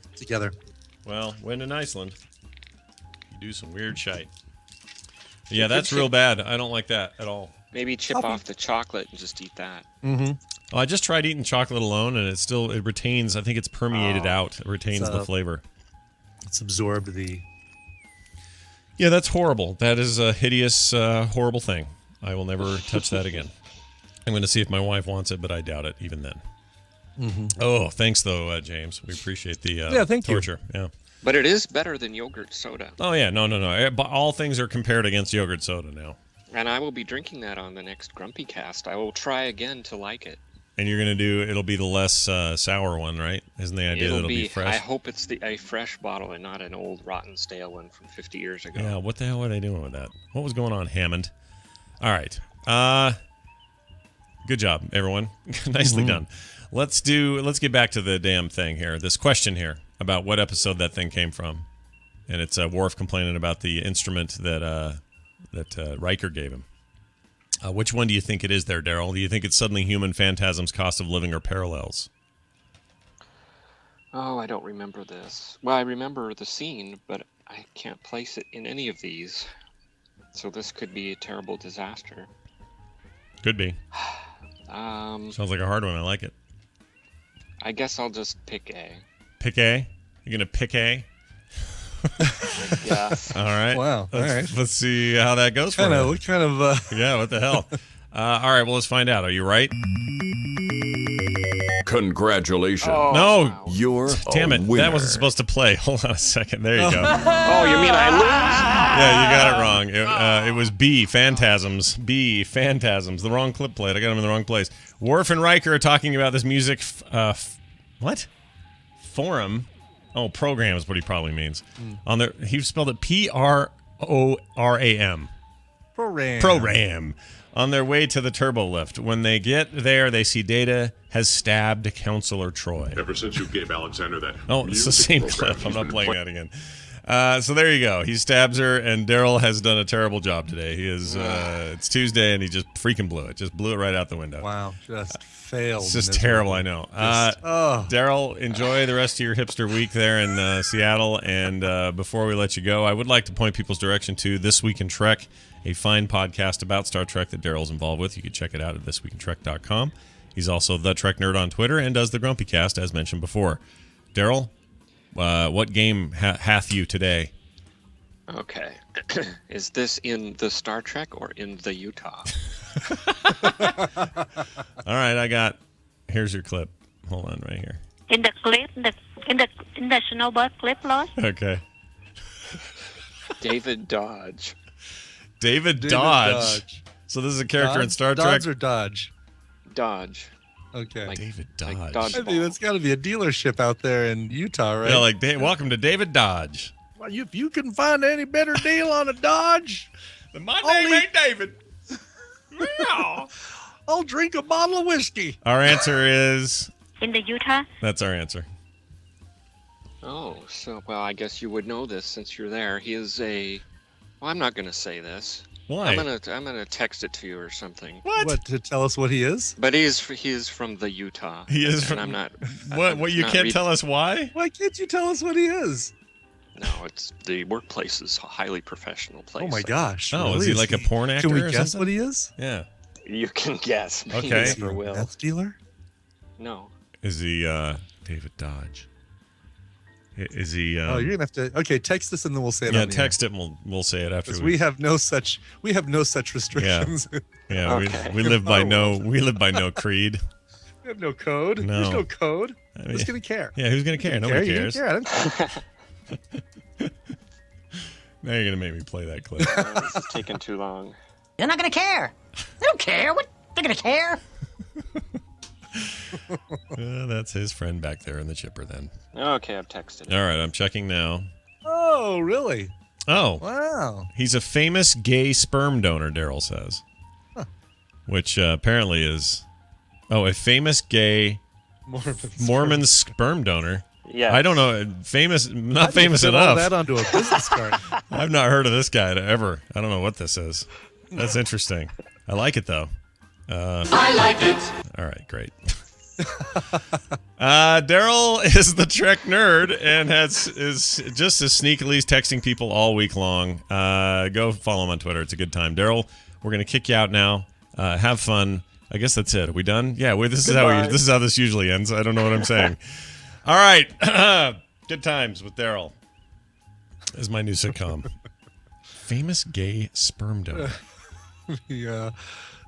Well, when in Iceland, you do some weird shite. Yeah, that's real bad. I don't like that at all. Maybe chip off the chocolate and just eat that. Mm-hmm. Well, I just tried eating chocolate alone, and it retains. I think it's permeated out. It retains the flavor. It's absorbed the. Yeah, that's horrible. That is a hideous, horrible thing. I will never touch that again. I'm going to see if my wife wants it, but I doubt it even then. Mm-hmm. Oh, thanks though, James. We appreciate the thank torture. You. Yeah. But it is better than yogurt soda. Oh yeah, no. All things are compared against yogurt soda now. And I will be drinking that on the next Grumpy Cast. I will try again to like it. And you're gonna it'll be the less sour one, right? Isn't the idea it'll be fresh? I hope it's a fresh bottle and not an old rotten stale one from 50 years ago. Yeah, what the hell were they doing with that? What was going on, Hammond? All right. Good job, everyone. Nicely done. Let's get back to the damn thing here. This question here about what episode that thing came from. And it's Worf complaining about the instrument that Riker gave him. Which one do you think it is there, Daryl? Do you think it's Suddenly Human, Phantasm's Cost of Living, or Parallels? Oh, I don't remember this. Well, I remember the scene, but I can't place it in any of these. So this could be a terrible disaster. Could be. Sounds like a hard one. I like it. I guess I'll just pick A. Pick A? You're going to pick A? Yeah. All right. Wow. All right. Let's see how that goes for you. What kind of... Yeah, what the hell? All right, well, let's find out. Are you right? Congratulations. No. Wow. You're Damn it. a winner. That wasn't supposed to play. Hold on a second. There you go. Oh, you mean I lose? Yeah, you got it wrong. It was B, Phantasms. B, Phantasms. The wrong clip played. I got him in the wrong place. Worf and Riker are talking about this music... what? Forum? Oh, program is what he probably means. On there, he spelled it Proram. Proram. On their way to the turbo lift. When they get there, they see Data has stabbed Counselor Troy. Ever since you gave Alexander that. Oh, it's the music same program, clip. I'm he's not been playing that again. So there you go. He stabs her, and Daryl has done a terrible job today. He is. It's Tuesday, and he just freaking blew it. Just blew it right out the window. Wow, just failed. It's just terrible, I know. Daryl, enjoy the rest of your hipster week there in Seattle. And before we let you go, I would like to point people's direction to This Week in Trek, a fine podcast about Star Trek that Daryl's involved with. You can check it out at thisweekintrek.com. He's also the Trek Nerd on Twitter and does the Grumpy Cast, as mentioned before. Daryl, what game hath you today? Okay. Is this in the Star Trek or in the Utah? All right, here's your clip. Hold on right here. In the clip, in the snowbird clip, Lord? Okay. David Dodge. David Dodge. So this is a character in Star Trek. Dodge or Dodge? Dodge. Okay. David Dodge. Like I think that's got to be a dealership out there in Utah, right? Yeah, welcome to David Dodge. Well, if you can find any better deal on a Dodge, then my name ain't David. I'll drink a bottle of whiskey. Our answer is... In the Utah? That's our answer. Oh, well, I guess you would know this since you're there. He is a... Well, I'm not going to say this. Why? I'm gonna text it to you or something. What to tell us what he is? But he is from the Utah. He is from. I'm not. What? You can't tell us why? Why can't you tell us what he is? No, it's the workplace is a highly professional place. Oh my gosh! Oh, really? is he like a porn actor? Can we or guess something? what he is? Yeah. You can guess. Okay. You never will. Meth dealer? No. Is he David Dodge? Is he? Oh, you're gonna have to. Okay, text us and then we'll say it. Yeah, on the text air. it and we'll say it after. We have no such restrictions. Yeah, Okay. we live by no creed. We have no code. No. There's no code. I mean, Who's gonna care? Yeah, who's gonna care? Nobody You cares. don't care. I don't care. Now you're gonna make me play that clip. This is taking too long. They're not going to care. They don't care. What? They're going to care? That's his friend back there in the chipper then. Okay, I've texted him. All right, I'm checking now. Oh, really? Oh. Wow. He's a famous gay sperm donor, Daryl says. Huh. Which apparently is... Oh, a famous gay Mormon sperm donor. Yeah. I don't know. Famous, not famous enough. All that onto a business card. I've not heard of this guy ever. I don't know what this is. That's interesting. I like it, though. I like it. All right, great. Daryl is the Trek nerd and is just as sneakily texting people all week long. Go follow him on Twitter. It's a good time. Daryl, we're going to kick you out now. Have fun. I guess that's it. Are we done? Yeah, this is how this usually ends. I don't know what I'm saying. All right. Good times with Daryl. Is my new sitcom. Famous gay sperm donor. Yeah.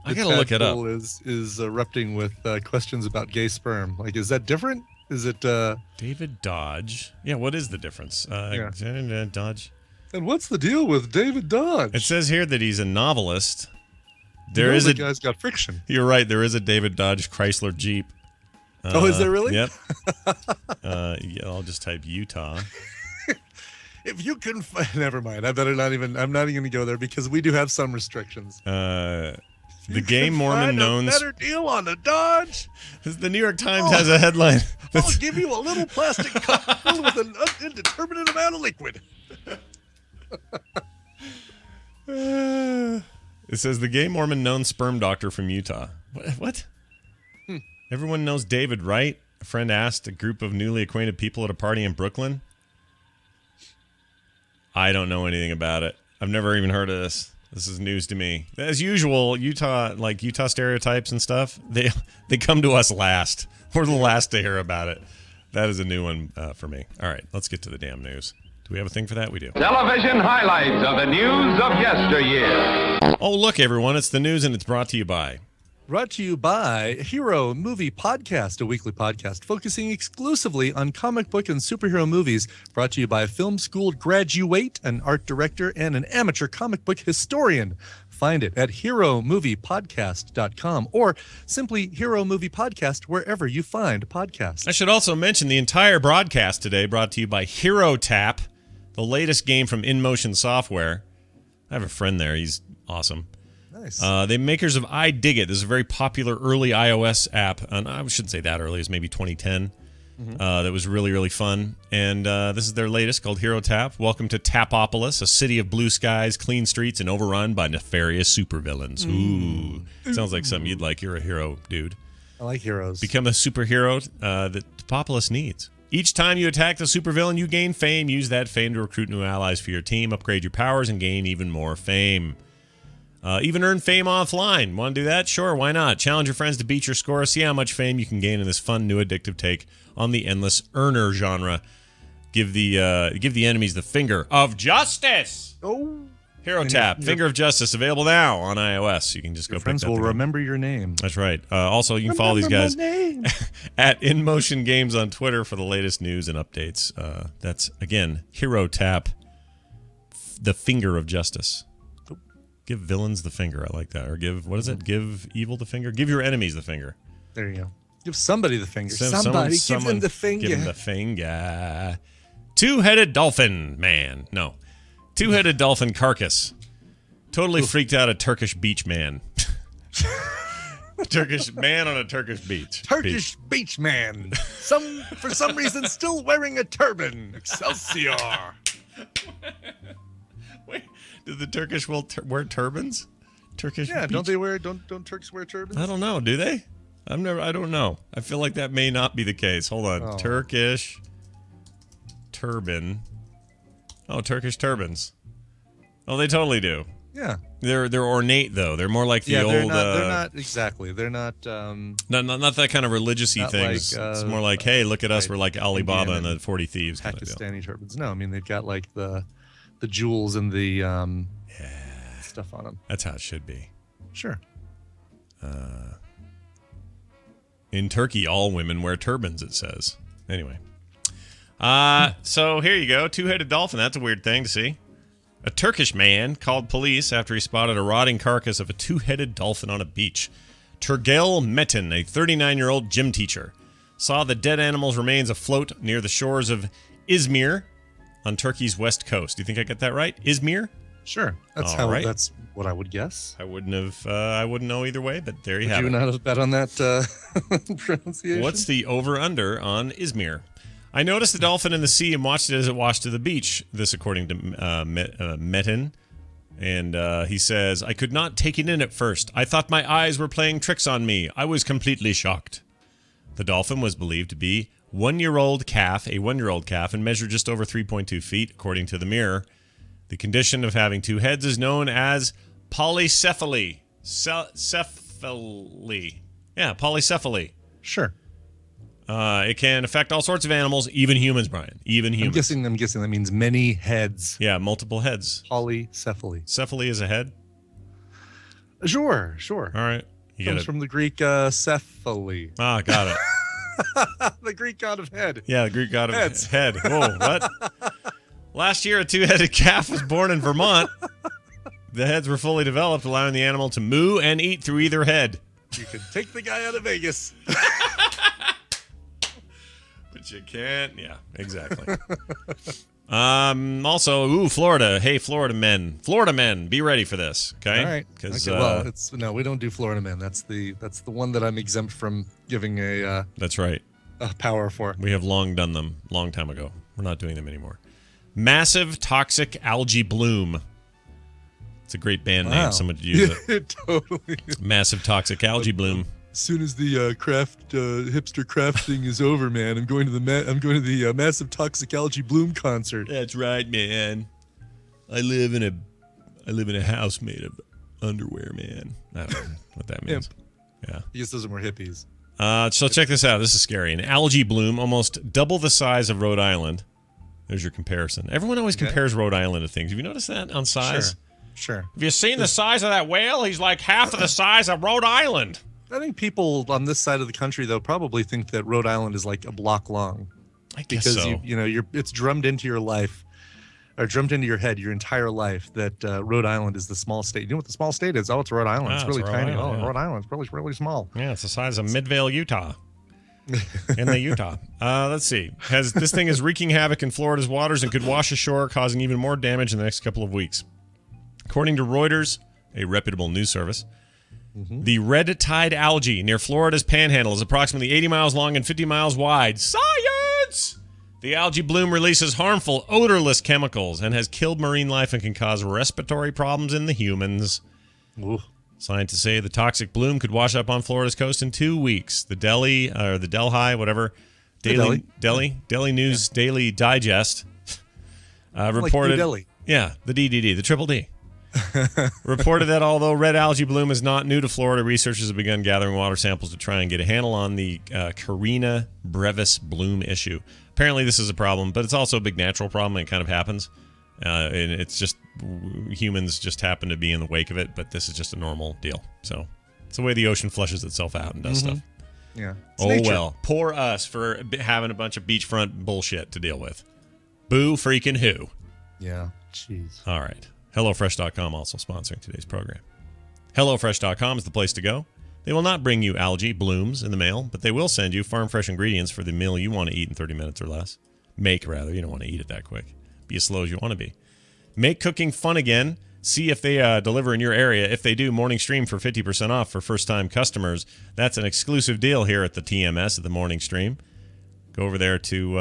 I gotta look it up. Is erupting with questions about gay sperm. Like, is that different? Is it David Dodge? Yeah. What is the difference? Dodge. And what's the deal with David Dodge? It says here that he's a novelist. The guy's got friction. You're right. There is a David Dodge Chrysler Jeep. Is there really? Yep. Yeah, I'll just type Utah. If you can, never mind. I'm not even going to go there because we do have some restrictions. The gay Mormon known. Better deal on the Dodge. The New York Times has a headline. I'll give you a little plastic cup filled with an indeterminate amount of liquid. It says the gay Mormon known sperm doctor from Utah. What? Everyone knows David, right? A friend asked a group of newly acquainted people at a party in Brooklyn. I don't know anything about it. I've never even heard of this. This is news to me. As usual, Utah stereotypes and stuff, they come to us last. We're the last to hear about it. That is a new one for me. All right, let's get to the damn news. Do we have a thing for that? We do. Television highlights of the news of yesteryear. Oh, look, everyone. It's the news, and it's brought to you by... Brought to you by Hero Movie Podcast, a weekly podcast focusing exclusively on comic book and superhero movies. Brought to you by a film school graduate, an art director, and an amateur comic book historian. Find it at heromoviepodcast.com or simply Hero Movie Podcast wherever you find podcasts. I should also mention the entire broadcast today brought to you by Hero Tap, the latest game from InMotion Software. I have a friend there. He's awesome. Nice. The makers of I Dig It. This is a very popular early iOS app. And I shouldn't say that early. It's maybe 2010. That was really, really fun. And this is their latest called Hero Tap. Welcome to Tapopolis, a city of blue skies, clean streets, and overrun by nefarious supervillains. Ooh. Sounds like something you'd like. You're a hero, dude. I like heroes. Become a superhero that Tapopolis needs. Each time you attack the supervillain, you gain fame. Use that fame to recruit new allies for your team, upgrade your powers, and gain even more fame. Even earn fame offline. Want to do that? Sure, why not? Challenge your friends to beat your score. See how much fame you can gain in this fun, new, addictive take on the endless earner genre. Give the enemies the finger of justice. Oh, Hero Tap, Finger of Justice, available now on iOS. You can just go pick that. Friends will remember your name. That's right. Also, you can follow these guys at InMotion Games on Twitter for the latest news and updates. That's again Hero Tap, the Finger of Justice. Give villains the finger. I like that. Or give Give evil the finger. Give your enemies the finger. There you go. Give somebody the finger. Somebody give them the finger. Give them the finger. Two-headed dolphin man. No. Two-headed dolphin carcass. Totally freaked out a Turkish beach man. Turkish man on a Turkish beach. Turkish beach man. For some reason still wearing a turban. Excelsior. Wait, do the Turkish wear turbans? Turkish? Yeah, beach? Don't Turks wear turbans? I don't know. Do they? I don't know. I feel like that may not be the case. Hold on. Oh. Turkish turban. Oh, Turkish turbans. Oh, they totally do. Yeah. They're ornate though. They're more like the old. They're not exactly. They're not. Not that kind of religious-y things. Like, it's more like, hey, look at us. right. We're like Alibaba and the 40 Thieves. Kind of deal. Pakistani turbans. No, I mean they've got like the jewels and the stuff on them. That's how it should be. Sure. In Turkey, all women wear turbans, it says. Anyway. So here you go. Two-headed dolphin. That's a weird thing to see. A Turkish man called police after he spotted a rotting carcass of a two-headed dolphin on a beach. Turgel Metin, a 39-year-old gym teacher, saw the dead animal's remains afloat near the shores of Izmir on Turkey's west coast. Do you think I get that right? Izmir? Sure. That's That's what I would guess. I wouldn't know either way, but there you have it. Would you not have bet on that pronunciation? What's the over-under on Izmir? I noticed the dolphin in the sea and watched it as it washed to the beach. This, according to Metin. And he says, I could not take it in at first. I thought my eyes were playing tricks on me. I was completely shocked. The dolphin was believed to be a 1-year-old calf, and measured just over 3.2 feet, according to the Mirror. The condition of having two heads is known as polycephaly. Cephaly. Yeah, polycephaly. Sure. It can affect all sorts of animals, even humans, Brian. Even humans. I'm guessing that means many heads. Yeah, multiple heads. Polycephaly. Cephaly is a head? Sure. All right. Comes from the Greek cephaly. Ah, got it. The Greek god of head. Yeah, the Greek god of Heads. head. Whoa, what? Last year, a two-headed calf was born in Vermont. The heads were fully developed, allowing the animal to moo and eat through either head. You can take the guy out of Vegas. But you can't. Yeah, exactly. Also, Florida. Hey, Florida men, be ready for this. Okay. All right. Because no, we don't do Florida men. That's the one that I'm exempt from giving a. That's right. A power for. We have long done them, long time ago. We're not doing them anymore. Massive toxic algae bloom. It's a great band name. Someone could use it. Totally. Massive toxic algae bloom. As soon as the hipster craft thing is over, man, I'm going to the massive toxic algae bloom concert. That's right, man. I live in a house made of underwear, man. I don't know what that means. Yeah. I guess those are more hippies. So check this out. This is scary. An algae bloom almost double the size of Rhode Island. There's your comparison. Everyone always compares Rhode Island to things. Have you noticed that on size? Sure. Have you seen the size of that whale? He's like half of the size of Rhode Island. I think people on this side of the country, though, probably think that Rhode Island is like a block long. I guess because so. It's drummed into your life, or drummed into your head your entire life that Rhode Island is the small state. You know what the small state is? Oh, it's Rhode Island. It's really tiny. Rhode Island. It's really small. Yeah, it's the size of Midvale, Utah. In the Utah. Let's see. This thing is wreaking havoc in Florida's waters and could wash ashore, causing even more damage in the next couple of weeks. According to Reuters, a reputable news service, the red tide algae near Florida's panhandle is approximately 80 miles long and 50 miles wide. Science! The algae bloom releases harmful, odorless chemicals and has killed marine life and can cause respiratory problems in the humans. Ooh. Scientists say the toxic bloom could wash up on Florida's coast in 2 weeks. The Delhi News Daily Digest reported. Like Delhi. Yeah, the DDD, the Triple D. Reported that although red algae bloom is not new to Florida, researchers have begun gathering water samples to try and get a handle on the Carina brevis bloom issue. Apparently this is a problem, but it's also a big natural problem, and it kind of happens. And it's just humans just happen to be in the wake of it, but this is just a normal deal. So it's the way the ocean flushes itself out and does stuff. Yeah. Oh, nature. Well, poor us for having a bunch of beachfront bullshit to deal with. Boo freaking who. Yeah. Jeez. All right. HelloFresh.com also sponsoring today's program. HelloFresh.com is the place to go. They will not bring you algae blooms in the mail, but they will send you farm fresh ingredients for the meal you want to eat in 30 minutes or less. Make, rather. You don't want to eat it that quick. Be as slow as you want to be. Make cooking fun again. See if they deliver in your area. If they do, Morning Stream for 50% off for first-time customers. That's an exclusive deal here at the TMS at the Morning Stream. Go over there to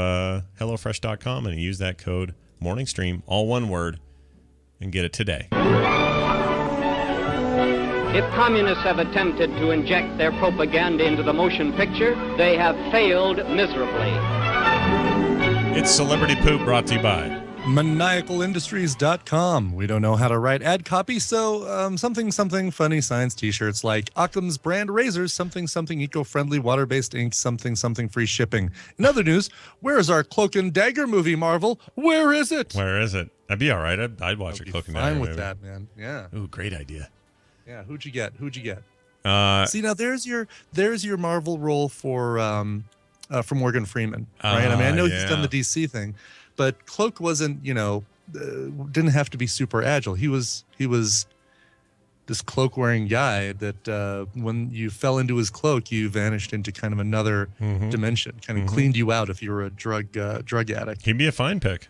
HelloFresh.com and use that code MorningStream, all one word, and get it today. If communists have attempted to inject their propaganda into the motion picture, they have failed miserably. It's Celebrity Poop brought to you by maniacalindustries.com. We don't know how to write ad copy, so something funny science t-shirts like Occam's brand razors, something eco-friendly water-based ink, something free shipping. In other news, where is our Cloak and Dagger movie, Marvel? Where is it? Where is it? I'd be all right. I'd watch a Cloak and Dagger movie. Fine with that, man. Yeah. Ooh, great idea. Yeah, who'd you get? See, now there's your Marvel role for Morgan Freeman, right? I mean, I know he's done the DC thing, but Cloak wasn't, didn't have to be super agile. He was this cloak wearing guy that when you fell into his cloak, you vanished into kind of another dimension, kind of cleaned you out if you were a drug addict. He'd be a fine pick.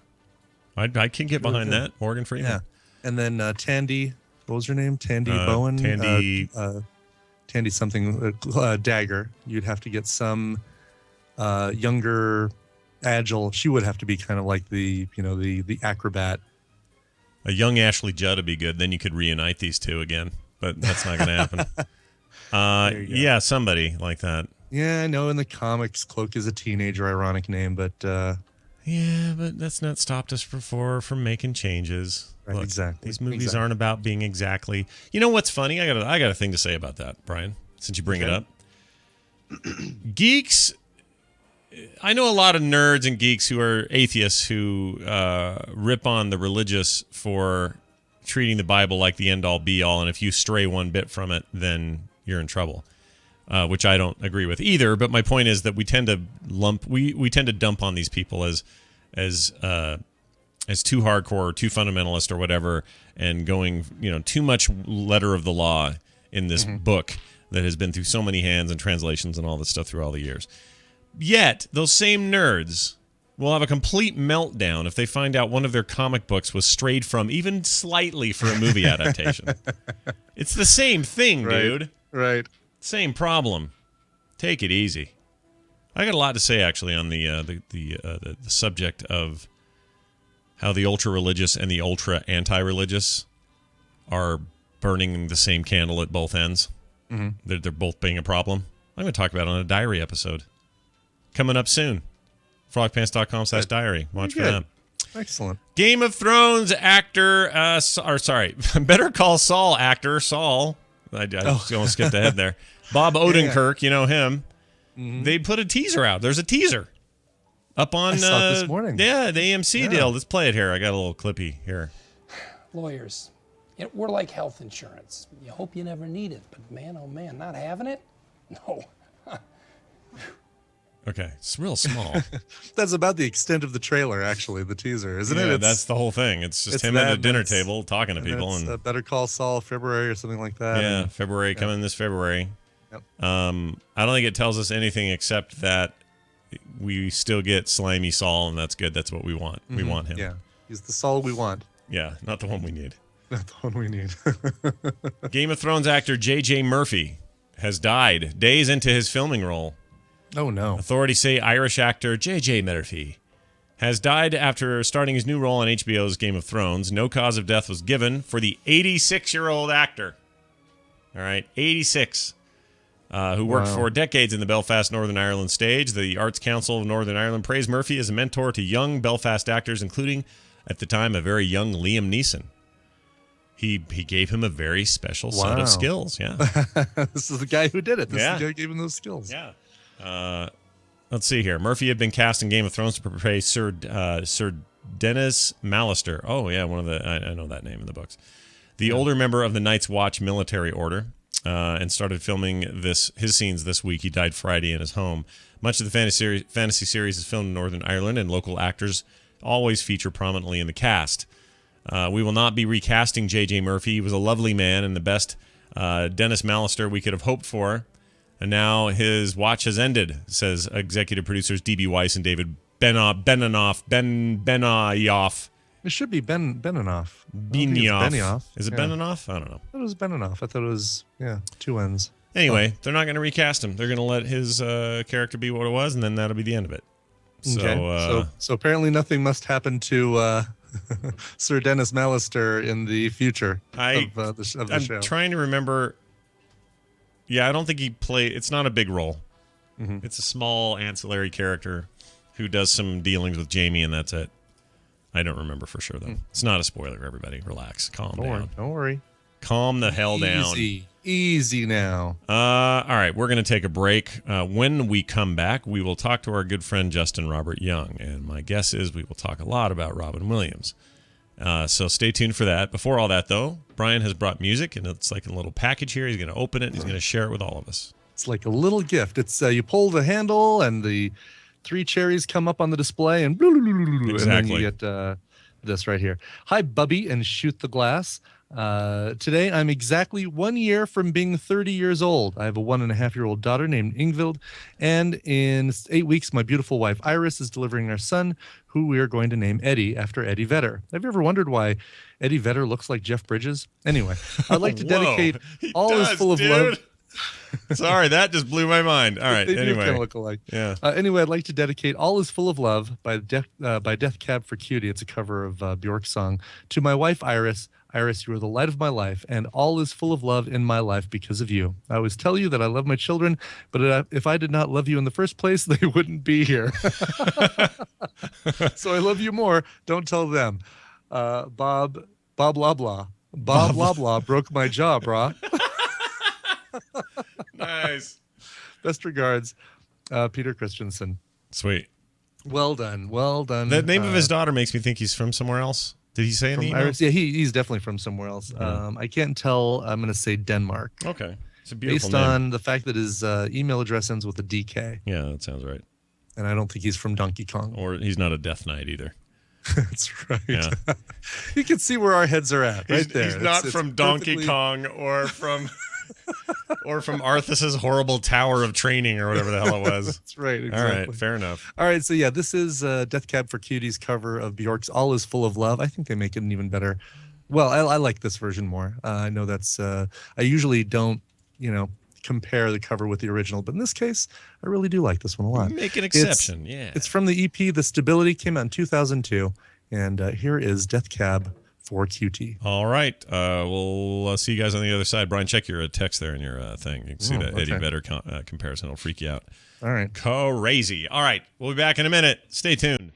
I can get behind that. Morgan Freeman. Yeah. And then Tandy, what was her name? Tandy Bowen? Tandy something, Dagger. You'd have to get some younger, agile. She would have to be kind of like the acrobat. A young Ashley Judd would be good. Then you could reunite these two again, but that's not going to happen. Yeah, somebody like that. Yeah, I know in the comics, Cloak is a teenager, ironic name, but... yeah, but that's not stopped us before from making changes. Right, Look, exactly. These movies aren't about being exactly... You know what's funny? I got a thing to say about that, Brian, since you bring it up. Geeks... I know a lot of nerds and geeks who are atheists who rip on the religious for treating the Bible like the end-all, be-all, and if you stray one bit from it, then you're in trouble, which I don't agree with either. But my point is that we tend to we tend to dump on these people as too hardcore or too fundamentalist or whatever, and going too much letter of the law in this book that has been through so many hands and translations and all this stuff through all the years. Yet, those same nerds will have a complete meltdown if they find out one of their comic books was strayed from even slightly for a movie adaptation. It's the same thing, dude. Right. Same problem. Take it easy. I got a lot to say, actually, on the subject of how the ultra-religious and the ultra-anti-religious are burning the same candle at both ends. They're both being a problem. I'm going to talk about it on a diary episode. Coming up soon. frogpants.com/diary. Watch for that. Excellent. Game of Thrones actor, Better Call Saul actor, Saul. I almost skipped ahead there. Bob Odenkirk, you know him. They put a teaser out. There's a teaser up on... I saw it this morning. Yeah, the AMC deal. Let's play it here. I got a little clippy here. Lawyers, we're like health insurance. You hope you never need it, but man, oh man, not having it? No. Okay, it's real small. That's about the extent of the trailer, actually, the teaser, isn't it? Yeah, that's the whole thing. It's just him at a dinner table talking to people. And Better Call Saul February or something like that. Yeah, February, coming this February. Yep. I don't think it tells us anything except that we still get slimy Saul, and that's good. That's what we want. We want him. Yeah, he's the Saul we want. Yeah, not the one we need. Not the one we need. Game of Thrones actor J.J. Murphy has died days into his filming role. Oh, no. Authorities say Irish actor J.J. Murphy has died after starting his new role on HBO's Game of Thrones. No cause of death was given for the 86-year-old actor. All right, 86, who worked for decades in the Belfast, Northern Ireland stage. The Arts Council of Northern Ireland praised Murphy as a mentor to young Belfast actors, including, at the time, a very young Liam Neeson. He gave him a very special set of skills. Yeah, this is the guy who did it. This is the guy who gave him those skills. Yeah. Let's see here. Murphy had been cast in Game of Thrones to portray Sir Dennis Mallister. Oh, yeah, I know that name in the books. The older member of the Night's Watch military order, and started filming his scenes this week. He died Friday in his home. Much of the fantasy series is filmed in Northern Ireland, and local actors always feature prominently in the cast. We will not be recasting J.J. Murphy. He was a lovely man and the best Dennis Mallister we could have hoped for. And now his watch has ended, says executive producers D.B. Weiss and David Benioff. It should be Benioff. Benioff. Is it Benioff? I don't know. I thought it was Benioff. I thought it was, two N's. Anyway, they're not going to recast him. They're going to let his character be what it was, and then that'll be the end of it. So, so apparently nothing must happen to Sir Dennis Mallister in the future of the show. I'm trying to remember. Yeah, I don't think he played. It's not a big role. It's a small ancillary character who does some dealings with Jamie, and that's it. I don't remember for sure, though. It's not a spoiler, everybody. Relax. Calm down. Don't worry. Calm the hell down. Easy now. All right, we're going to take a break. When we come back, we will talk to our good friend Justin Robert Young, and my guess is we will talk a lot about Robin Williams. So stay tuned for that. Before all that, though, Brian has brought music, and it's like a little package here. He's going to open it, and he's going to share it with all of us. It's like a little gift. It's you pull the handle, and the 3 cherries come up on the display, and exactly. And then you get this right here. Hi, Bubby and Shoot the Glass. Today, I'm exactly 1 year from being 30 years old. I have a 1.5-year-old daughter named Ingvild, and in 8 weeks, my beautiful wife Iris is delivering our son, who we are going to name Eddie after Eddie Vedder. Have you ever wondered why Eddie Vedder looks like Jeff Bridges? Anyway, I'd like to dedicate All Is Full of Love. Sorry, that just blew my mind. All right, They do anyway. kind of look alike. Yeah. Anyway, I'd like to dedicate "All Is Full of Love" by Death Cab for Cutie. It's a cover of Bjork's song. To my wife Iris. Iris, you are the light of my life, and all is full of love in my life because of you. I always tell you that I love my children, but if I did not love you in the first place, they wouldn't be here. So I love you more. Don't tell them. Bob blah blah. Bob blah blah broke my jaw, brah. Nice. Best regards, Peter Christensen. Sweet. Well done. Well done. The name of his daughter makes me think he's from somewhere else. Did he say in the email? Iris? Yeah, he's definitely from somewhere else. I can't tell. I'm going to say Denmark. Okay. It's a beautiful Based name. on the fact that his email address ends with a DK. Yeah, that sounds right. And I don't think he's from Donkey Kong. Or he's not a Death Knight either. That's right. Yeah. You can see where our heads are at right there. He's not from Donkey Kong or from Arthas's horrible tower of training or whatever the hell it was. That's right. Exactly. All right, fair enough. All right, so yeah, this is Death Cab for Cutie's cover of Bjork's "All Is Full of Love." I think they make it an even better. Well, I like this version more. I know that's. I usually don't, compare the cover with the original, but in this case, I really do like this one a lot. Make an exception, yeah. It's from the EP "The Stability," came out in 2002, and here is Death Cab for Cutie. All right. We'll see you guys on the other side. Brian, check your text there in your thing. You can see that Eddie Vedder comparison will freak you out. All right. Crazy. All right. We'll be back in a minute. Stay tuned.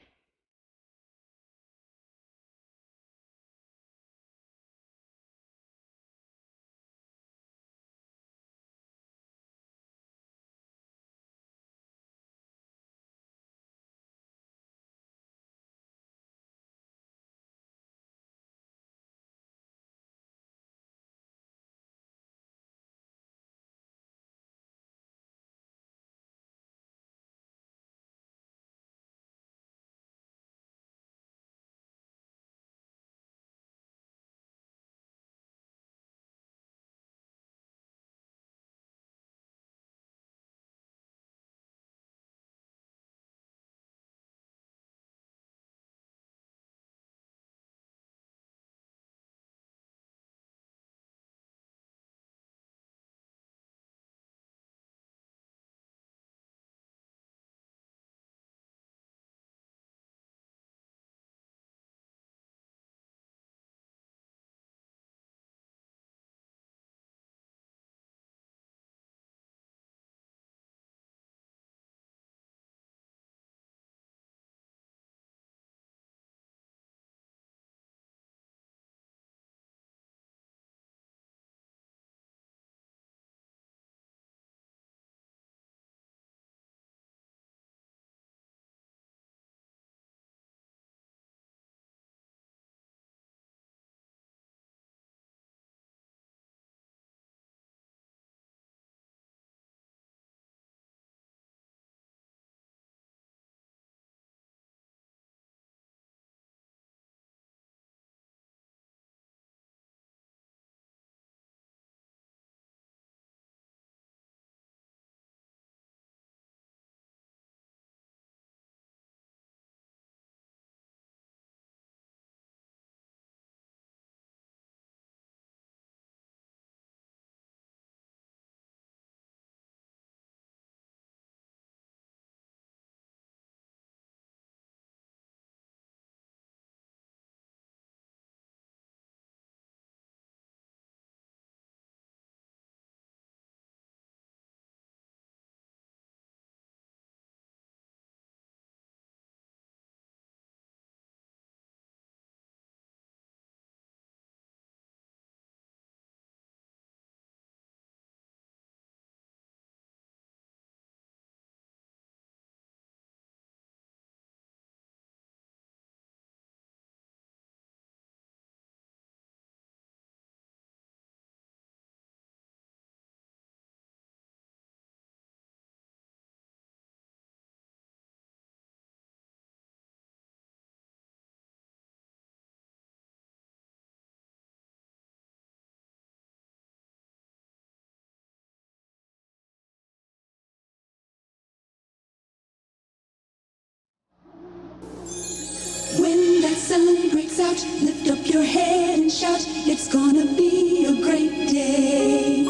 lift up your head and shout. It's gonna be a great day.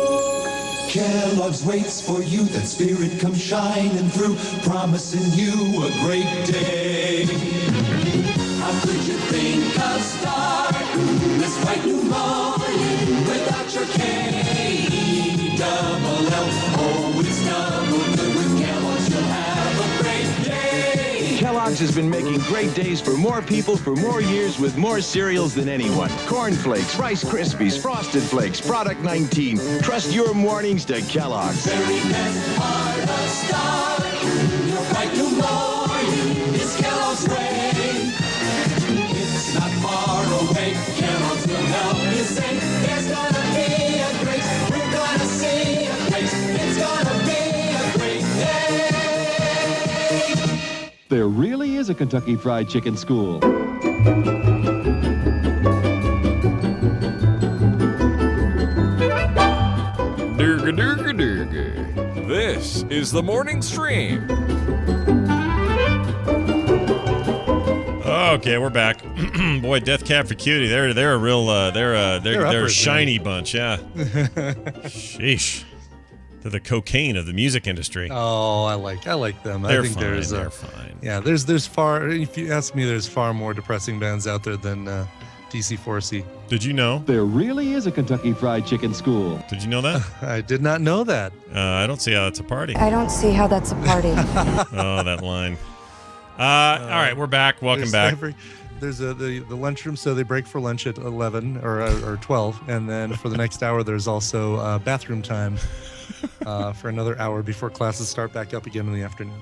Kellogg's waits for you, that spirit comes shining through, promising you a great day. How could you think of starting this bright new morning without your K-double-L? Oh, it's double good with Kellogg's, you'll have a great day. Kellogg's has been making great days for more people for more years with more cereals than anyone. Corn Flakes, Rice Krispies, Frosted Flakes, Product 19. Trust your mornings to Kellogg's. Very best part of starting your bright new morning is Kellogg's way. It's not far away. Kellogg's will help you say there's gonna be a great, we're gonna see a place. It's gonna be a great day. There really is a Kentucky Fried Chicken school. Durga, durga, durga. This is the morning stream. Okay, we're back. Boy, Death Cab for Cutie. They're a real they're a shiny bunch, yeah. Sheesh. They're the cocaine of the music industry. Oh, I like them. They're I think fine. there's They're fine. Yeah, there's far. If you ask me, there's far more depressing bands out there than DC4C. Did you know? There really is a Kentucky Fried Chicken school. Did you know that? I did not know that. I don't see how that's a party. I don't see how that's a party. Oh, that line. All right, we're back. Welcome back. There's the lunchroom, so they break for lunch at 11 or 12, and then for the next hour, there's also bathroom time for another hour before classes start back up again in the afternoon.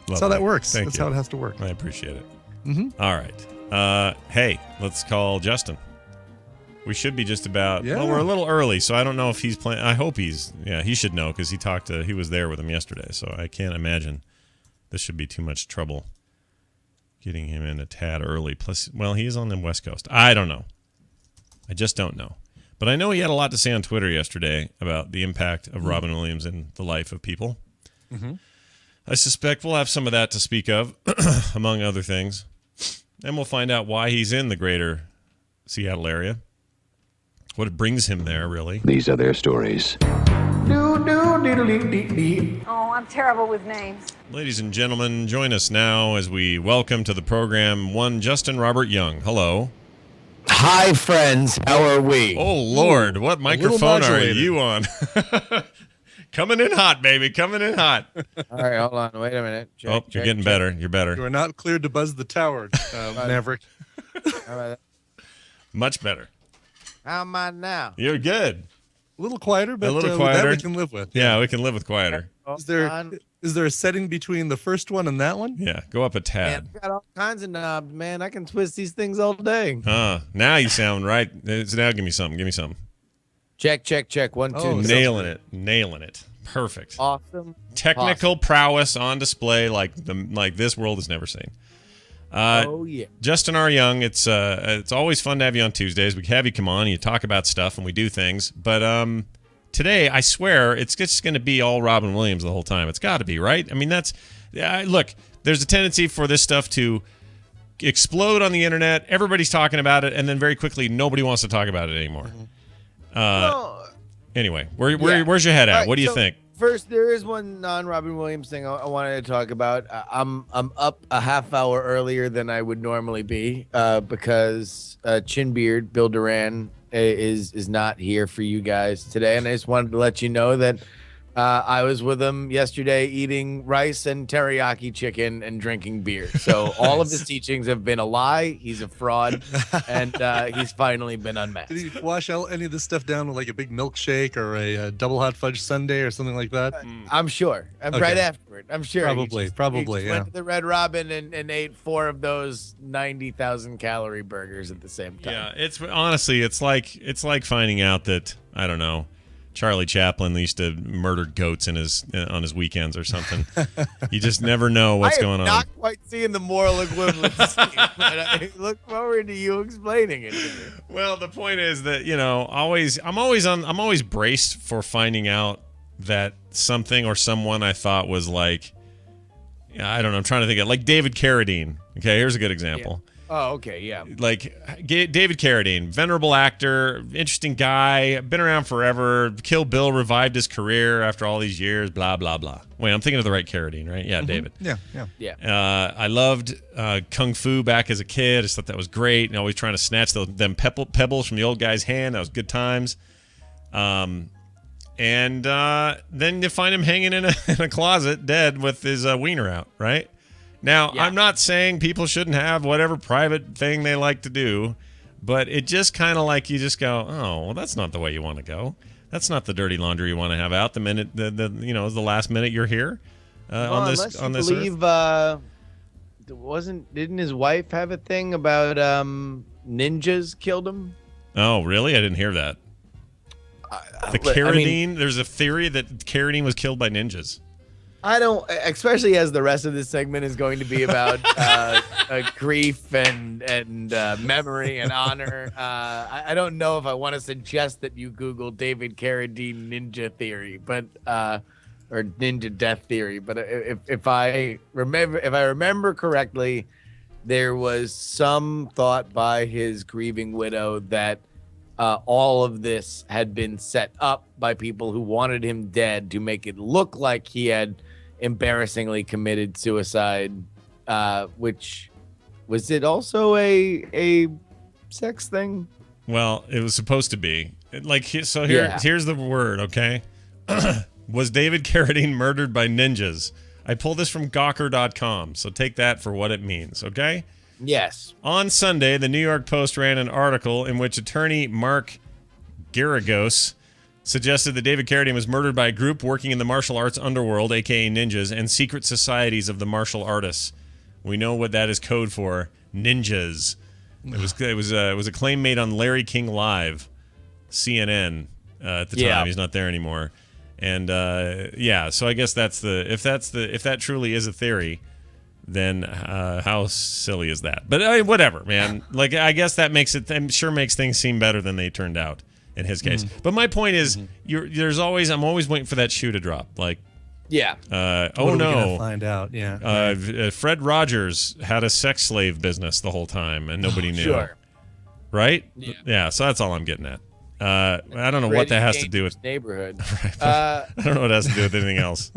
That's how that works. That's how it has to work. I appreciate it. Mm-hmm. All right. Hey, let's call Justin. We should be just about. Yeah. Well, we're a little early, so I don't know if he's playing. I hope he's. Yeah, he should know because he was there with him yesterday. So I can't imagine this should be too much trouble getting him in a tad early. Plus, well, he is on the West Coast. I don't know. I just don't know. But I know he had a lot to say on Twitter yesterday about the impact of Robin Williams in the life of people. Mm-hmm. I suspect we'll have some of that to speak of, among other things. And we'll find out why he's in the greater Seattle area. What brings him there, really. These are their stories. Oh, I'm terrible with names. Ladies and gentlemen, join us now as we welcome to the program one Justin Robert Young. Hello. Hi, friends. How are we? Oh, Lord. What microphone are you on? Coming in hot, baby. Coming in hot. All right, hold on. Wait a minute. You're getting better. You're better. You are not cleared to buzz the tower, Maverick. Much better. How am I now? You're good. A little quieter, but a little quieter. That we can live with. Yeah, we can live with quieter. Is there a setting between the first one and that one? Yeah, go up a tad. Man, I've got all kinds of knobs, man. I can twist these things all day. Now you sound right. Now give me something. Give me something. Check. 1, 2. Nailing it. Perfect. Awesome. Technical prowess on display like this world has never seen. Oh yeah. Justin R. Young, it's always fun to have you on Tuesdays. We have you come on, you talk about stuff, and we do things. But today, I swear, it's just going to be all Robin Williams the whole time. It's got to be, right? I mean, look, there's a tendency for this stuff to explode on the internet. Everybody's talking about it, and then very quickly, nobody wants to talk about it anymore. Anyway, where's your head at? Right, what do you think? First, there is one non-Robin Williams thing I wanted to talk about. I'm up a half hour earlier than I would normally be because Chinbeard, Bill Duran, is not here for you guys today. And I just wanted to let you know that I was with him yesterday eating rice and teriyaki chicken and drinking beer. So all of his teachings have been a lie. He's a fraud, and he's finally been unmasked. Did he wash any of this stuff down with like a big milkshake or a double hot fudge sundae or something like that? I'm sure. Okay. Right afterward. I'm sure. Probably, he yeah. Went to the Red Robin and ate 4 of those 90,000 calorie burgers at the same time. Yeah, it's honestly, it's like finding out that, I don't know, Charlie Chaplin used to murder goats on his weekends or something. You just never know what's going on. I'm not quite seeing the moral equivalency, but I look forward to you explaining it to me. Well, the point is that, I'm always braced for finding out that something or someone I thought was like, I don't know, I'm trying to think of like David Carradine. Okay, here's a good example. Oh, okay, yeah. Like David Carradine, venerable actor, interesting guy, been around forever. Kill Bill revived his career after all these years. Blah blah blah. Wait, I'm thinking of the right Carradine, right? Yeah, David. Yeah. I loved Kung Fu back as a kid. I just thought that was great. And always trying to snatch them pebbles from the old guy's hand. That was good times. And then you find him hanging in a closet, dead with his wiener out, right? Now, I'm not saying people shouldn't have whatever private thing they like to do, but it just kind of like you just go, oh, well, that's not the way you want to go. That's not the dirty laundry you want to have out the minute the last minute you're here on this believe, earth. Didn't his wife have a thing about ninjas killed him? Oh, really? I didn't hear that. The Carradine, there's a theory that Carradine was killed by ninjas. I don't, especially as the rest of this segment is going to be about grief and memory and honor. I don't know if I want to suggest that you Google David Carradine ninja theory, but or ninja death theory. But if I remember correctly, there was some thought by his grieving widow that all of this had been set up by people who wanted him dead to make it look like he had embarrassingly committed suicide, which was it also a sex thing? Well, it was supposed to be. Here's the word, okay? Was David Carradine murdered by ninjas? I pulled this from Gawker.com, so take that for what it means, okay? Yes. On Sunday, the New York Post ran an article in which attorney Mark Garagos suggested that David Carradine was murdered by a group working in the martial arts underworld, aka ninjas, and secret societies of the martial artists. We know what that is code for: ninjas. It was a claim made on Larry King Live, CNN at the time. Yeah. He's not there anymore, and so I guess if that truly is a theory, then how silly is that? But whatever, man. I guess that makes things seem better than they turned out in his case. But my point is, I'm always waiting for that shoe to drop. Yeah. What are we gonna find out? Yeah. Fred Rogers had a sex slave business the whole time, and nobody knew. Sure. Right? Yeah. So that's all I'm getting at. I don't know what that has to do with neighborhood. I don't know what it has to do with anything else.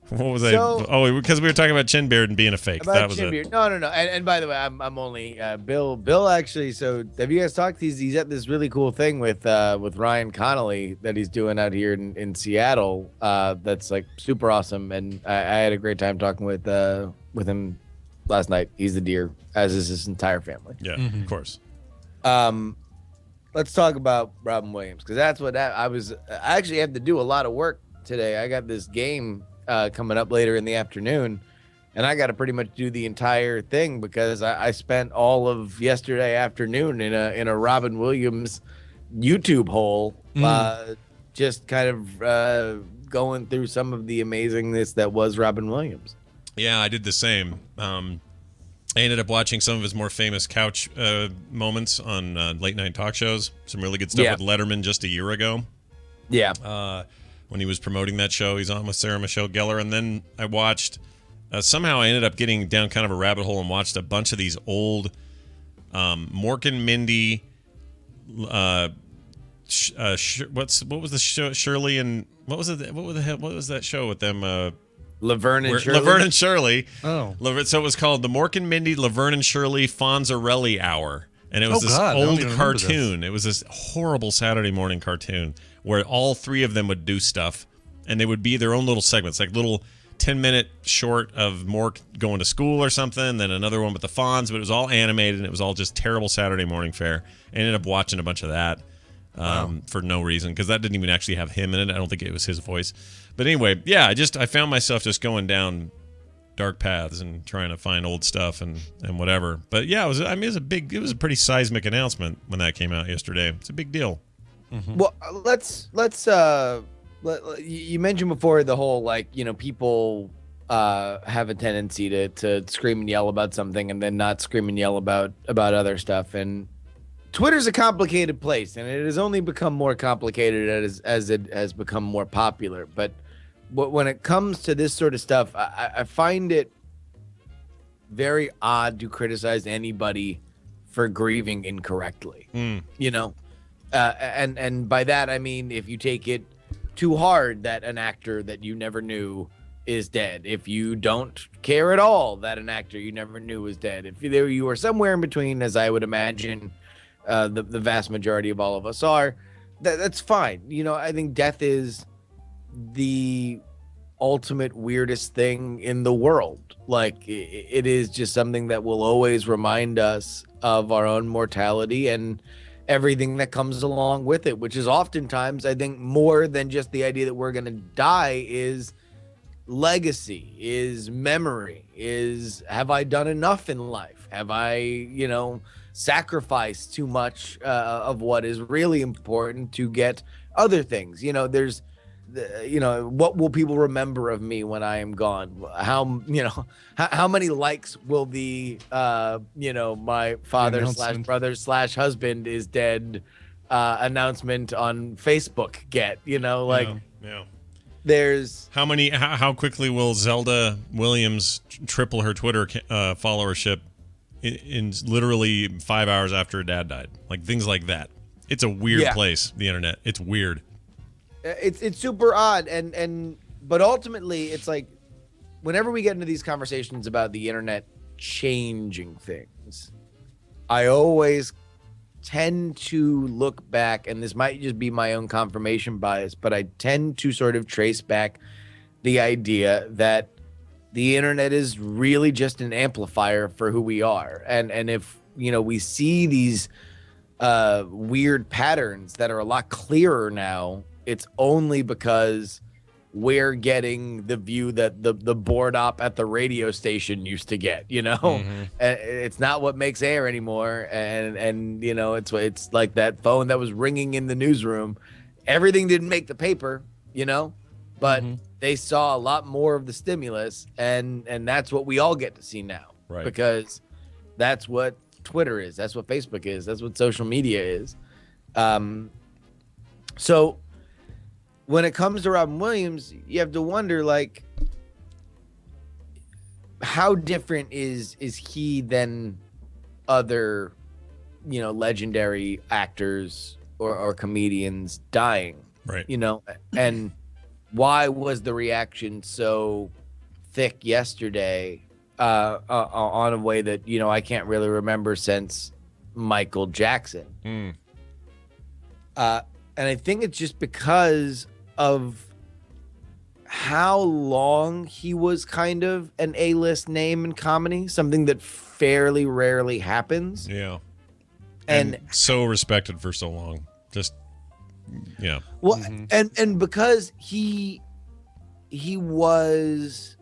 What was because we were talking about Chinbeard and being a fake. That was it. No. And by the way, I'm only Bill actually. So have you guys talked? He's at this really cool thing with Ryan Connolly that he's doing out here in Seattle. That's super awesome. And I had a great time talking with him last night. He's the deer, as is his entire family. Yeah, of course. Let's talk about Robin Williams, because that's what I actually had to do a lot of work today. I got this game coming up later in the afternoon, and I got to pretty much do the entire thing because I spent all of yesterday afternoon in a Robin Williams YouTube hole, just kind of going through some of the amazingness that was Robin Williams. Yeah, I did the same. I ended up watching some of his more famous couch moments on late night talk shows. Some really good stuff with Letterman just a year ago. Yeah. When he was promoting that show, he's on with Sarah Michelle Gellar. And then I watched, somehow I ended up getting down kind of a rabbit hole and watched a bunch of these old Mork and Mindy, what was the show? Shirley and, what was that show with them? Laverne and Shirley. Laverne and Shirley. Oh. So it was called the Mork and Mindy, Laverne and Shirley Fonzarelli Hour. And it was old cartoon. It was this horrible Saturday morning cartoon where all three of them would do stuff, and they would be their own little segments, like little 10-minute short of Mork going to school or something, then another one with the Fonz, but it was all animated, and it was all just terrible Saturday morning fare. I ended up watching a bunch of that for no reason, because that didn't even actually have him in it. I don't think it was his voice. But anyway, yeah, I found myself just going down dark paths and trying to find old stuff and whatever. But yeah, it was a pretty seismic announcement when that came out yesterday. It's a big deal. Mm-hmm. Well, let's you mentioned before the whole people have a tendency to scream and yell about something and then not scream and yell about other stuff. And Twitter's a complicated place, and it has only become more complicated as it has become more popular. But when it comes to this sort of stuff, I find it very odd to criticize anybody for grieving incorrectly. You know, and by that I mean if you take it too hard that an actor that you never knew is dead, if you don't care at all that an actor you never knew is dead, if you are somewhere in between, as I would imagine the vast majority of all of us are, that's fine. You know, I think death is the ultimate weirdest thing in the world. Like it is just something that will always remind us of our own mortality and everything that comes along with it, which is oftentimes, I think, more than just the idea that we're going to die, is legacy, is memory, is have I done enough in life? Have I, you know, sacrificed too much of what is really important to get other things? You know, there's, you know, what will people remember of me when I am gone? How, you know, how many likes will the, you know, my father slash brother slash husband is dead announcement on Facebook get? You know, like, yeah. There's how quickly will Zelda Williams triple her Twitter followership in literally 5 hours after her dad died? Like things like that. It's a weird place, the internet. It's weird. It's super odd, but ultimately it's like whenever we get into these conversations about the internet changing things, I always tend to look back, and this might just be my own confirmation bias, but I tend to sort of trace back the idea that the internet is really just an amplifier for who we are. And if, you know, we see these weird patterns that are a lot clearer now, it's only because we're getting the view that the board op at the radio station used to get, you know. It's not what makes air anymore. And you know, it's like that phone that was ringing in the newsroom. Everything didn't make the paper, you know, but they saw a lot more of the stimulus, and that's what we all get to see now. Right. Because that's what Twitter is, that's what Facebook is, that's what social media is. So when it comes to Robin Williams, you have to wonder, like, how different is he than other, you know, legendary actors or comedians dying, right? You know, and why was the reaction so thick yesterday on a way that, you know, I can't really remember since Michael Jackson. And I think it's just because of how long he was kind of an A-list name in comedy, something that fairly rarely happens. Yeah. And so respected for so long. Just, yeah. Well, and because he was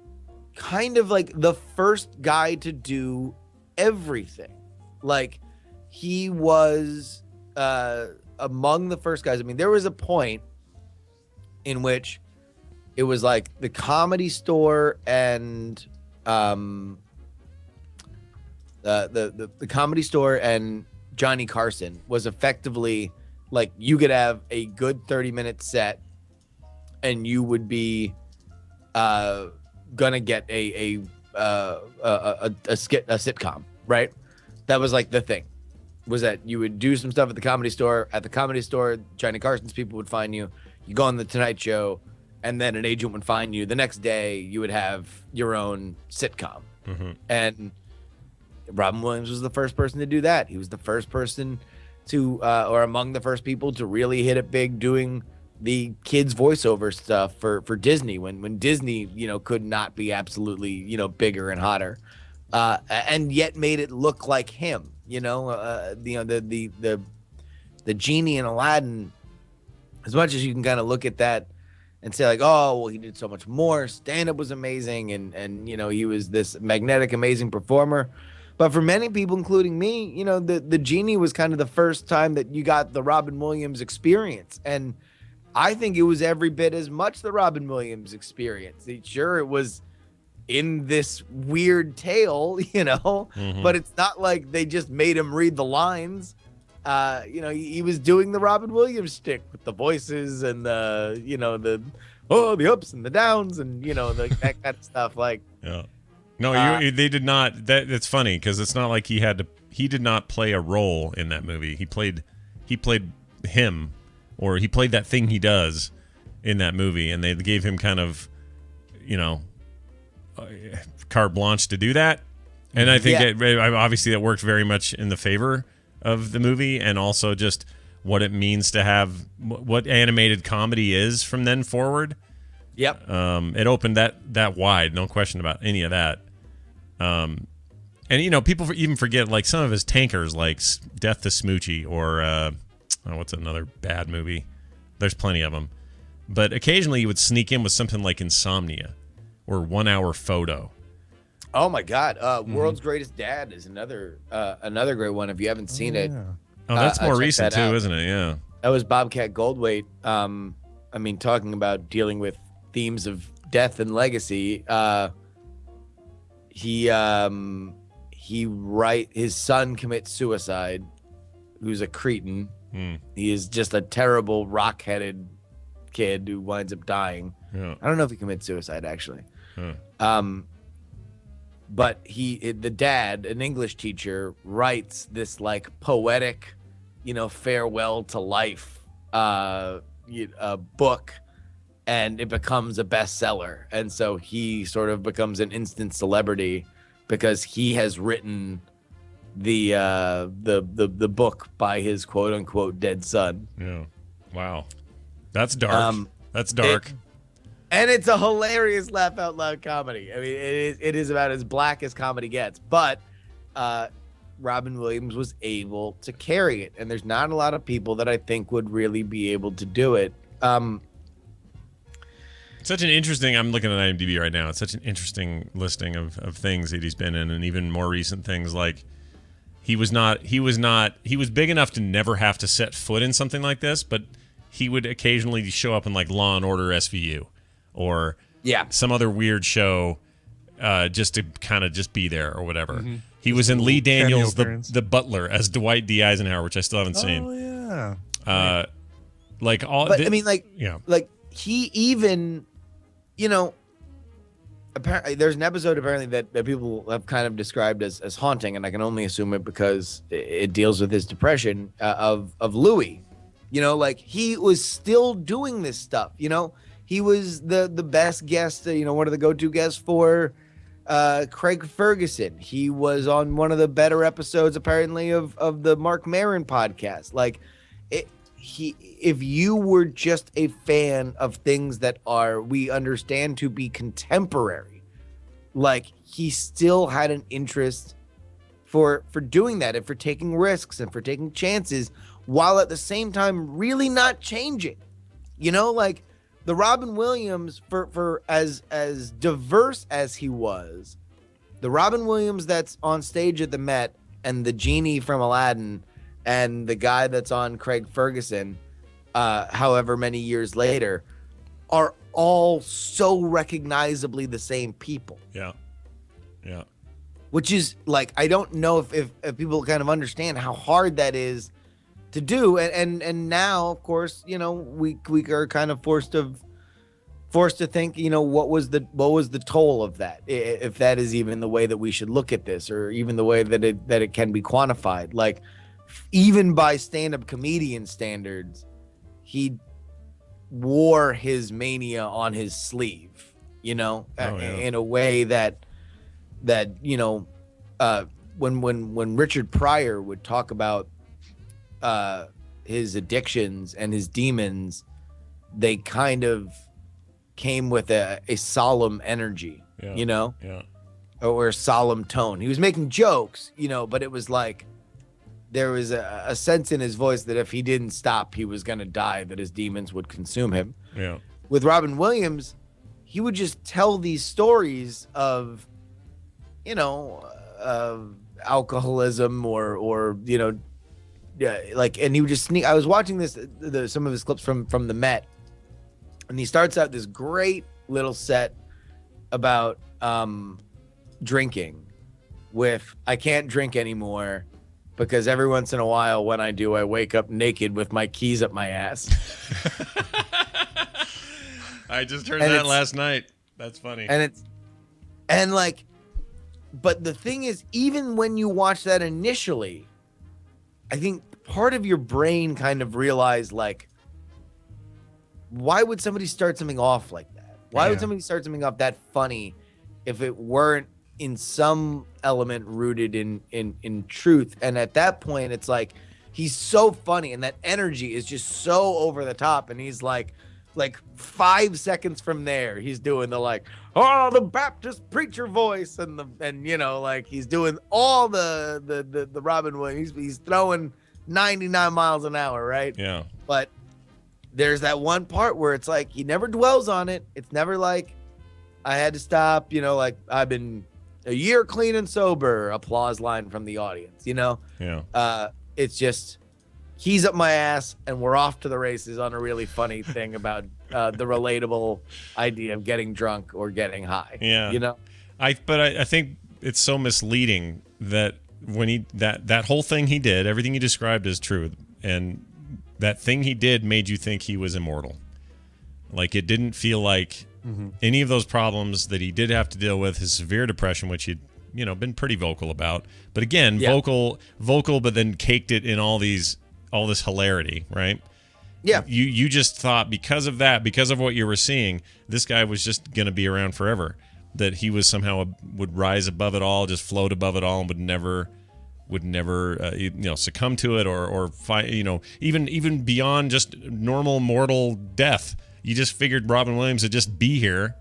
kind of like the first guy to do everything. Like, he was among the first guys. I mean, there was a point in which it was like the Comedy Store and the Comedy Store and Johnny Carson was effectively like, you could have a good 30-minute set and you would be gonna get a sitcom, right? That was like the thing, was that you would do some stuff at the Comedy Store. At the Comedy Store, Johnny Carson's people would find you. You go on the Tonight Show, and then an agent would find you. The next day, you would have your own sitcom. And Robin Williams was the first person to do that. He was the first person to, or among the first people to really hit it big doing the kids voiceover stuff for Disney when Disney, you know, could not be absolutely, you know, bigger and hotter, and yet made it look like him. You know, the genie in Aladdin. As much as you can kind of look at that and say like, oh, well, he did so much more. Stand-up was amazing, and you know, he was this magnetic, amazing performer. But for many people, including me, you know, the genie was kind of the first time that you got the Robin Williams experience, and I think it was every bit as much the Robin Williams experience. Sure, it was in this weird tale, you know, but it's not like they just made him read the lines. You know, he was doing the Robin Williams shtick with the voices and the, you know, the ups and the downs and, you know, that kind of stuff. Like, No, they did not. That's funny because it's not like he had to. He did not play a role in that movie. He played him, or he played that thing he does in that movie, and they gave him kind of, carte blanche to do that. And I think obviously that worked very much in the favor of the movie, and also just what it means to have what animated comedy is from then forward. Yep. It opened that wide, no question about any of that. And people even forget like some of his tankers, like Death to Smoochie, or what's another bad movie? There's plenty of them, but occasionally he would sneak in with something like Insomnia or 1 Hour Photo. Oh my God! World's Greatest Dad is another great one. If you haven't seen it, that's more recent that too, isn't it? Yeah, that was Bobcat Goldthwait. Talking about dealing with themes of death and legacy. His son commits suicide, who's a cretin. He is just a terrible rock-headed kid who winds up dying. Yeah. I don't know if he commits suicide actually. But the dad, an English teacher, writes this like poetic, farewell to life book, and it becomes a bestseller. And so he sort of becomes an instant celebrity because he has written the book by his quote unquote dead son. Yeah. Wow. That's dark. That's dark. And it's a hilarious laugh out loud comedy. I mean, it is about as black as comedy gets. But Robin Williams was able to carry it, and there's not a lot of people that I think would really be able to do it. Such an interesting. I'm looking at IMDb right now. It's such an interesting listing of things that he's been in, and even more recent things like he was big enough to never have to set foot in something like this, but he would occasionally show up in like Law and Order SVU. Or some other weird show, just to kind of just be there or whatever. Mm-hmm. He was in Lee Daniels' the Butler as Dwight D. Eisenhower, which I still haven't seen. Oh yeah. He even, apparently there's an episode apparently that people have kind of described as haunting, and I can only assume it because it deals with his depression of Louis. He was still doing this stuff. He was the best guest, one of the go-to guests for Craig Ferguson. He was on one of the better episodes, apparently, of the Mark Maron podcast. If you were just a fan of things that we understand to be contemporary, he still had an interest for doing that and for taking risks and for taking chances, while at the same time really not changing. The Robin Williams, for as diverse as he was, the Robin Williams that's on stage at the Met and the genie from Aladdin and the guy that's on Craig Ferguson, however many years later, are all so recognizably the same people. Yeah. Yeah. Which is I don't know if people kind of understand how hard that is to do, and now of course we are kind of forced to think what was the toll of that, if that is even the way that we should look at this, or even the way that it can be quantified. Even by stand-up comedian standards, he wore his mania on his sleeve, in a way that when Richard Pryor would talk about his addictions and his demons, they kind of came with a solemn energy, or a solemn tone. He was making jokes, but it was there was a sense in his voice that if he didn't stop, he was going to die, that his demons would consume him. Yeah. With Robin Williams, he would just tell these stories of, alcoholism or and he would just sneak. I was watching some of his clips from the Met, and he starts out this great little set about drinking with, I can't drink anymore because every once in a while when I do, I wake up naked with my keys up my ass. I just heard that last night. That's funny. And But the thing is, even when you watch that initially, I think part of your brain kind of realized, like, why would somebody start something off like that? Why would somebody start something off that funny if it weren't in some element rooted in truth? And at that point, it's like, he's so funny and that energy is just so over the top. And he's like 5 seconds from there, he's doing the like, oh, the Baptist preacher voice, and you know, like he's doing all the Robin Williams. He's throwing 99 miles an hour, right? Yeah. But there's that one part where it's like he never dwells on it. It's never like, I had to stop, you know, like I've been a year clean and sober, applause line from the audience, you know? Yeah. It's just, he's up my ass and we're off to the races on a really funny thing about the relatable idea of getting drunk or getting high. Yeah. You know? I think it's so misleading that when that whole thing he did, everything he described is true. And that thing he did made you think he was immortal. Like, it didn't feel like any of those problems that he did have to deal with, his severe depression, which he'd, you know, been pretty vocal about. But again, vocal, but then caked it in all this hilarity, right? Yeah. You just thought because of that, because of what you were seeing, this guy was just going to be around forever. That he was somehow would rise above it all, just float above it all, and would never succumb to it or find, even beyond just normal mortal death. You just figured Robin Williams would just be here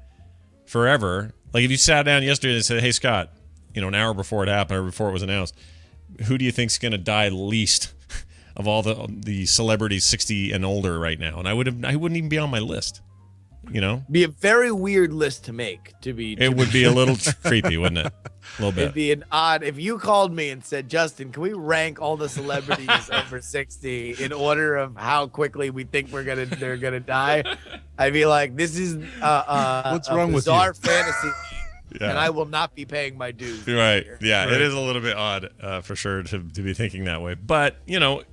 forever. Like if you sat down yesterday and said, "Hey Scott, an hour before it happened or before it was announced, who do you think's going to die least of all the celebrities 60 and older right now?" And I wouldn't even be on my list. Be a very weird list to make. It would be a little creepy, wouldn't it? A little bit. It'd be an odd if you called me and said, "Justin, can we rank all the celebrities over 60 in order of how quickly we think they're gonna die?" I'd be like, "This is what's wrong with bizarre you? fantasy." Yeah. And I will not be paying my dues. Right. Yeah, Right. It is a little bit odd for sure to be thinking that way. But,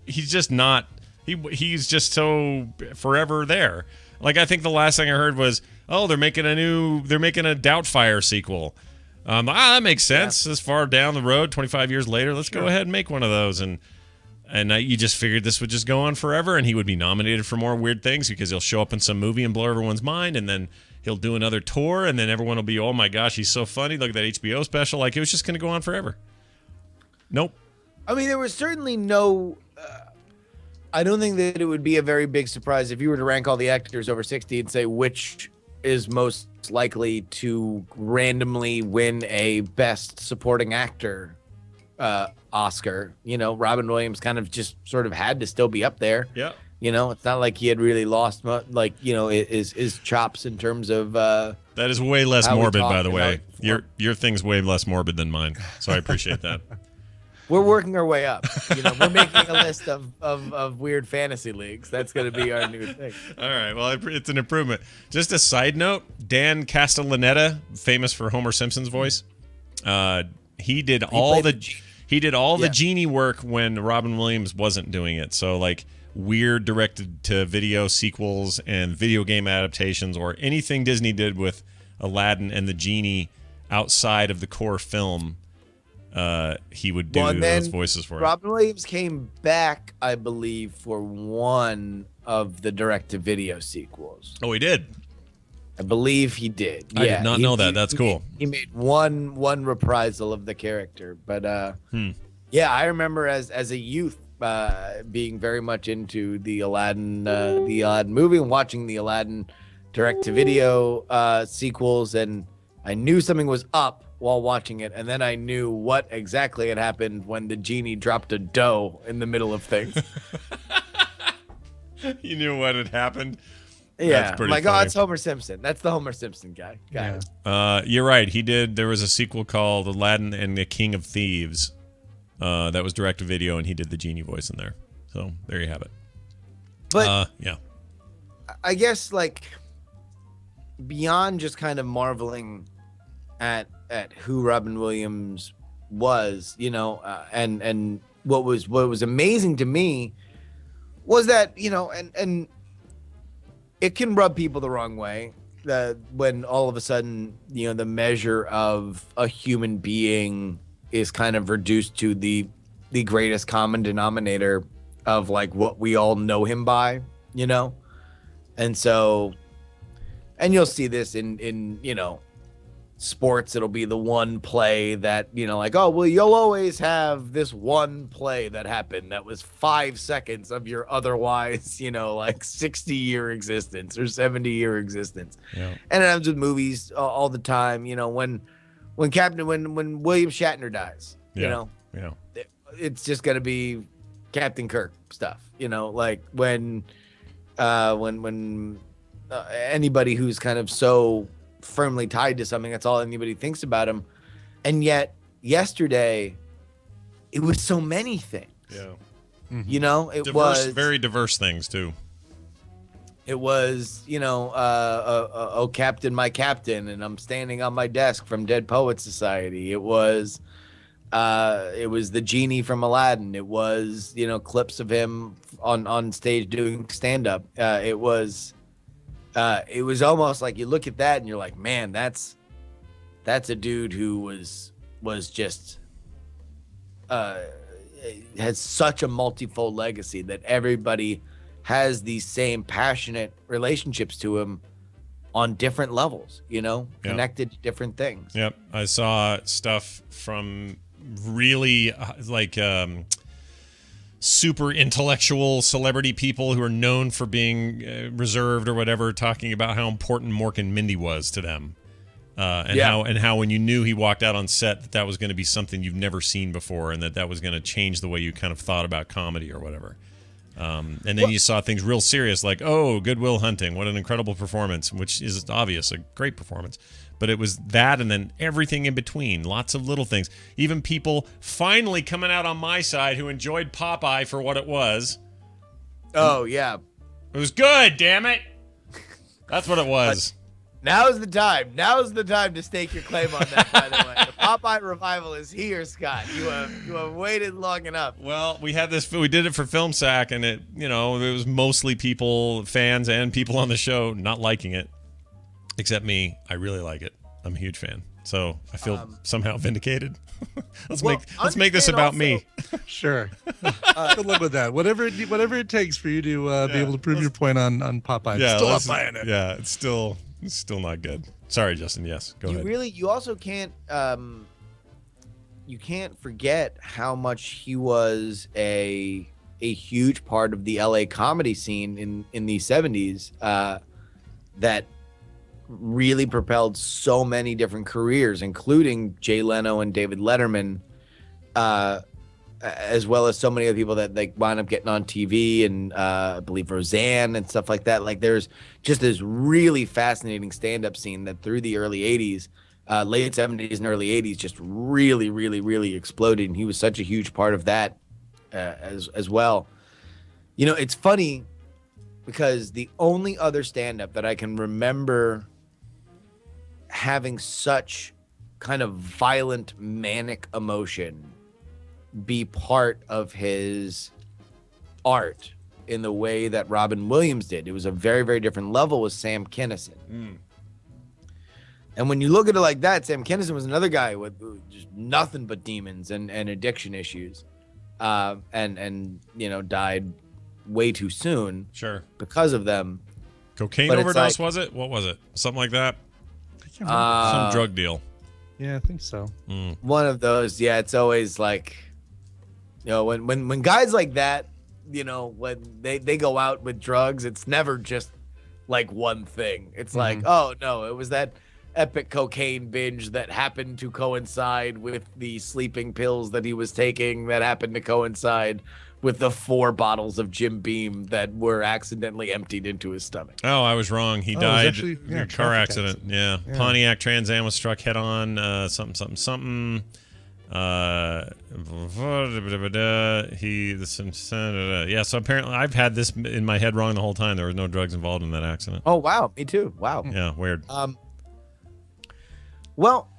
he's just not he's just so forever there. Like, I think the last thing I heard was, "Oh, they're making a Doubtfire sequel." That makes sense. This far down the road, 25 years later, let's go ahead and make one of those. And you just figured this would just go on forever, and he would be nominated for more weird things because he'll show up in some movie and blow everyone's mind, and then he'll do another tour, and then everyone will be, "Oh my gosh, he's so funny. Look at that HBO special." Like, it was just going to go on forever. Nope. I mean, there was certainly no. I don't think that it would be a very big surprise if you were to rank all the actors over 60 and say which is most likely to randomly win a Best Supporting Actor Oscar. Robin Williams kind of just sort of had to still be up there. Yeah. It's not like he had really lost his chops in terms of. That is way less morbid, by the way. about- Your thing's way less morbid than mine, so I appreciate that. We're working our way up. We're making a list of weird fantasy leagues. That's going to be our new thing. All right. Well, it's an improvement. Just a side note, Dan Castellaneta, famous for Homer Simpson's voice, he did all the genie work when Robin Williams wasn't doing it. So, like, weird direct-to-video sequels and video game adaptations or anything Disney did with Aladdin and the genie outside of the core film, he would do those voices for it. Robin Williams came back, I believe, for one of the direct-to-video sequels. Oh, he did? I believe he did. I did not know that. That's cool. He made one reprisal of the character. But, yeah, I remember as a youth being very much into the Aladdin movie and watching the Aladdin direct-to-video sequels, and I knew something was up while watching it, and then I knew what exactly had happened when the genie dropped a dough in the middle of things. You knew what had happened? Yeah, That's pretty like, funny. oh, it's Homer Simpson. That's the Homer Simpson guy. Got it. You're right. He did. There was a sequel called Aladdin and the King of Thieves that was direct to video, and he did the genie voice in there. So there you have it. But yeah, I guess, like, beyond just kind of marveling at who Robin Williams was, and what was amazing to me was that, and it can rub people the wrong way. when all of a sudden, the measure of a human being is kind of reduced to the greatest common denominator of like what we all know him by, and so, and you'll see this in sports. It'll be the one play that, like, oh, well, you'll always have this one play that happened that was 5 seconds of your otherwise, like 60-year existence or 70-year existence. Yeah. And it happens with movies all the time. When William Shatner dies, Yeah. it's just going to be Captain Kirk stuff, like when anybody who's kind of so firmly tied to something, that's all anybody thinks about him. And yet yesterday it was so many things. Yeah. It was very diverse things too. It was, oh, Captain, my captain, and I'm standing on my desk from Dead Poets Society. It was the genie from Aladdin. It was, clips of him on stage doing stand up. It was almost like you look at that and you're like, man, that's a dude who was just has such a multifold legacy that everybody has these same passionate relationships to him on different levels, connected to different things. Yep. I saw stuff from really super intellectual celebrity people who are known for being reserved or whatever, talking about how important Mork and Mindy was to them. How when you knew he walked out on set that was going to be something you've never seen before, and that was going to change the way you kind of thought about comedy or whatever. And then you saw things real serious like, oh, Good Will Hunting, what an incredible performance, which is obvious, a great performance. But it was that and then everything in between, lots of little things. Even people finally coming out on my side who enjoyed Popeye for what it was. Oh, yeah. It was good, damn it. That's what it was. Now's the time. Now's the time to stake your claim on that, by the way. The Popeye revival is here, Scott. You have waited long enough. Well, we did it for Film Sack, and it was mostly fans and people on the show not liking it. Except me. I really like it. I'm a huge fan. So I feel somehow vindicated. Let's make this about me. Sure. Good luck with that. Whatever it takes for you to be able to prove your point on Popeye. Yeah, Still not buying it. Yeah, it's still not good. Sorry, Justin. Yes, go ahead. You also can't forget how much he was a huge part of the LA comedy scene in the 70s that really propelled so many different careers, including Jay Leno and David Letterman, as well as so many other people that wound up getting on TV, and I believe Roseanne and stuff like that. Like, there's just this really fascinating stand-up scene that through the early 80s, late 70s and early 80s, just really, really, really exploded. And he was such a huge part of that as well. It's funny because the only other stand-up that I can remember having such kind of violent manic emotion be part of his art in the way that Robin Williams did, it was a very, very different level, with Sam Kinison. And when you look at it like that, Sam Kinison was another guy with just nothing but demons and addiction issues, and died way too soon. Sure. Because of them. Cocaine overdose, was it? What was it? Something like that? Some drug deal. Yeah, I think so. One of those. Yeah, it's always like, when guys like that, when they go out with drugs, it's never just like one thing. It's like, oh no, it was that epic cocaine binge that happened to coincide with the sleeping pills that he was taking, that happened to coincide with the 4 bottles of Jim Beam that were accidentally emptied into his stomach. Oh, I was wrong. He died in a car accident. Yeah. Pontiac Trans Am was struck head on. Something. Yeah, so apparently I've had this in my head wrong the whole time. There was no drugs involved in that accident. Oh, wow. Me too. Wow. Yeah, weird. Well,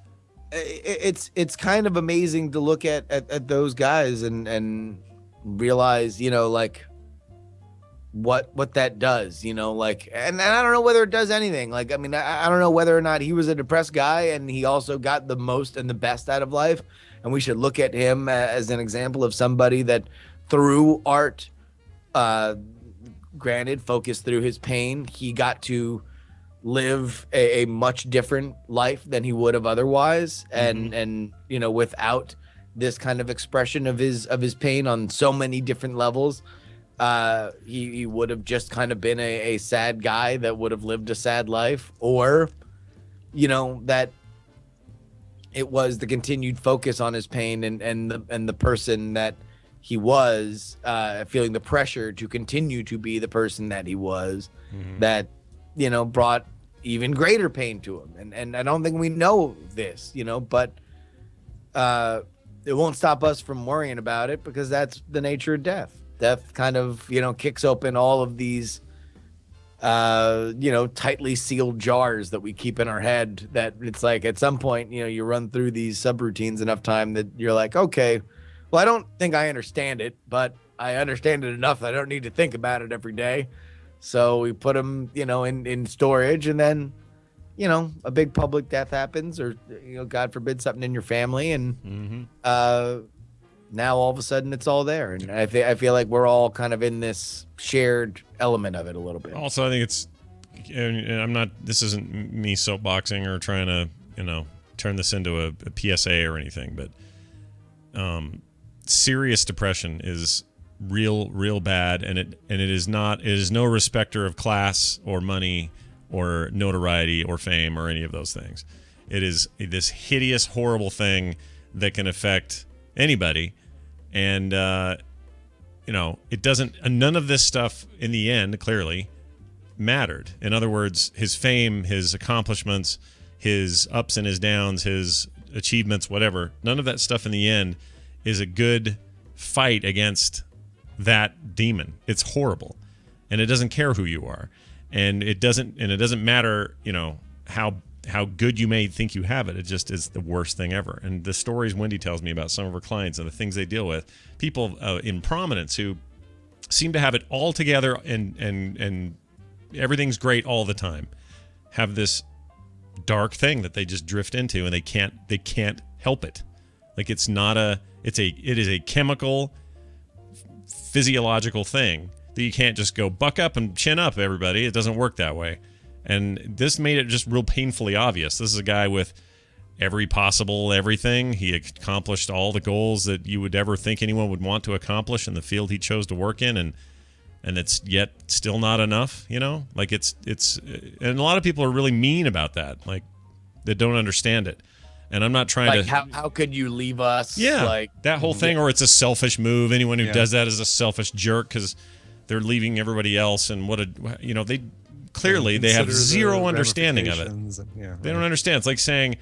it's kind of amazing to look at those guys and realize, what that does, you know, like, and I don't know whether it does anything. Like, I mean, I don't know whether or not he was a depressed guy and he also got the most and the best out of life. And we should look at him as an example of somebody that through art, granted, focused through his pain, he got to live a much different life than he would have otherwise. And, you know, without this kind of expression of his pain on so many different levels, he would have just kind of been a sad guy that would have lived a sad life, or, you know, that it was the continued focus on his pain and the person that he was, feeling the pressure to continue to be the person that he was, that, you know, brought even greater pain to him. And I don't think we know this, you know, but it won't stop us from worrying about it, because that's the nature of death. Death kind of, you know, kicks open all of these, you know, tightly sealed jars that we keep in our head, that it's like at some point, you know, you run through these subroutines enough time that you're like, okay, well, I don't think I understand it, but I understand it enough that I don't need to think about it every day. So we put them, you know, in storage, and then, you know, a big public death happens, or, you know, God forbid, something in your family, and now all of a sudden it's all there. And I feel like we're all kind of in this shared element of it a little bit. Also, I think it's, and I'm not, this isn't me soapboxing or trying to, you know, turn this into a PSA or anything, but serious depression is real bad, and it is no respecter of class or money or notoriety or fame or any of those things. It is this hideous, horrible thing that can affect anybody, and you know, it doesn't, none of this stuff in the end clearly mattered. In other words, his fame, his accomplishments, his ups and his downs, his achievements, whatever, none of that stuff in the end is a good fight against that demon. It's horrible, and it doesn't care who you are, and it doesn't matter, you know, how good you may think you have it. It just is the worst thing ever. And the stories Wendy tells me about some of her clients and the things they deal with, people in prominence who seem to have it all together and everything's great all the time, have this dark thing that they just drift into, and they can't help it. Like, it is a chemical, physiological thing that you can't just go buck up and chin up, everybody. It doesn't work that way. And this made it just real painfully obvious. This is a guy with every possible everything. He accomplished all the goals that you would ever think anyone would want to accomplish in the field he chose to work in, and it's yet still not enough, you know? Like, it's and a lot of people are really mean about that, like, that don't understand it. And I'm not trying to... How could you leave us? Yeah, like that whole thing, or it's a selfish move. Anyone who does that is a selfish jerk because they're leaving everybody else, and they clearly they have zero understanding of it. They don't understand. It's like saying,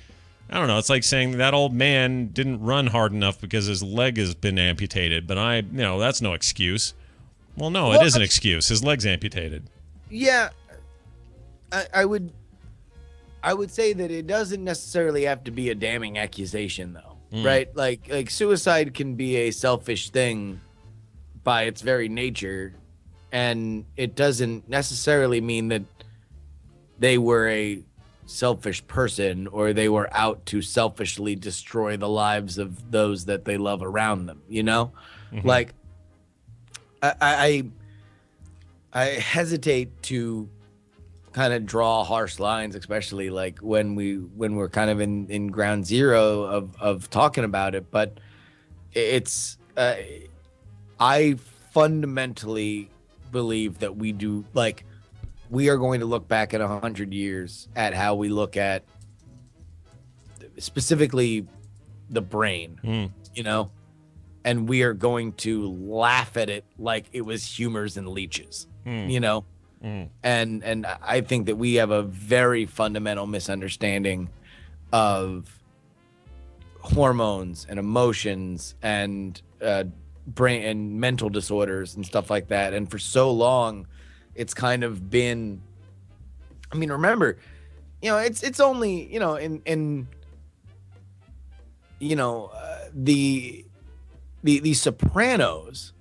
I don't know, it's like saying that old man didn't run hard enough because his leg has been amputated, but that's no excuse. Well, no, it is an excuse. His leg's amputated. Yeah, I would say that it doesn't necessarily have to be a damning accusation, though, right? Like suicide can be a selfish thing by its very nature, and it doesn't necessarily mean that they were a selfish person or they were out to selfishly destroy the lives of those that they love around them, you know? Mm-hmm. Like, I hesitate to kind of draw harsh lines, especially like when we're kind of in ground zero of talking about it, but it's I fundamentally believe that we are going to look back at 100 years at how we look at specifically the brain, you know, and we are going to laugh at it like it was humors and leeches, you know. And I think that we have a very fundamental misunderstanding of hormones and emotions and brain and mental disorders and stuff like that. And for so long, it's kind of been, I mean, remember, you know, it's only, you know, in you know, the Sopranos,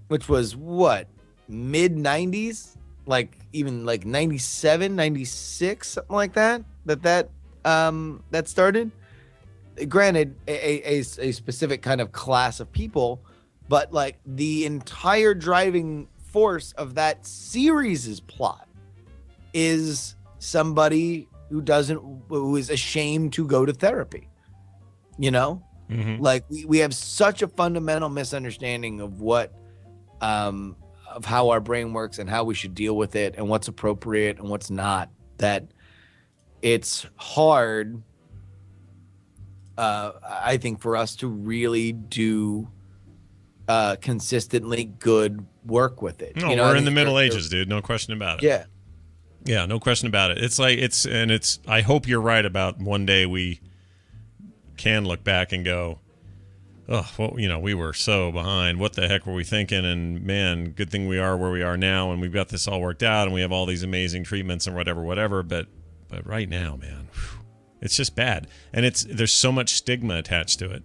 which was what, mid 90s, like even like 97, 96, something like that that started. Granted, a specific kind of class of people, but like the entire driving force of that series' plot is somebody who is ashamed to go to therapy. You know, like we have such a fundamental misunderstanding of what of how our brain works and how we should deal with it and what's appropriate and what's not, that it's hard, I think, for us to really do consistently good work with it. No, we're in the Middle Ages, dude. No question about it. Yeah, no question about it. It's like I hope you're right about one day we can look back and go, oh, well, we were so behind. What the heck were we thinking? And man, good thing we are where we are now, and we've got this all worked out, and we have all these amazing treatments and whatever. But right now, man, it's just bad, and there's so much stigma attached to it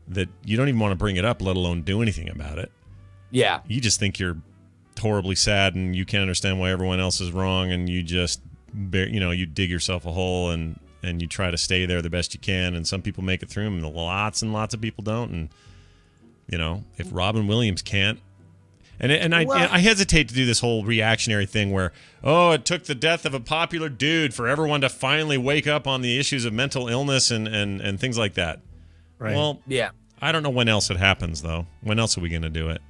that you don't even want to bring it up, let alone do anything about it. Yeah, you just think you're horribly sad, and you can't understand why everyone else is wrong, and you just, you dig yourself a hole and you try to stay there the best you can, and some people make it through, and lots of people don't. And if Robin Williams can't, and I hesitate to do this whole reactionary thing where, oh, it took the death of a popular dude for everyone to finally wake up on the issues of mental illness and things like that. Right. Well, yeah, I don't know when else it happens though. When else are we going to do it?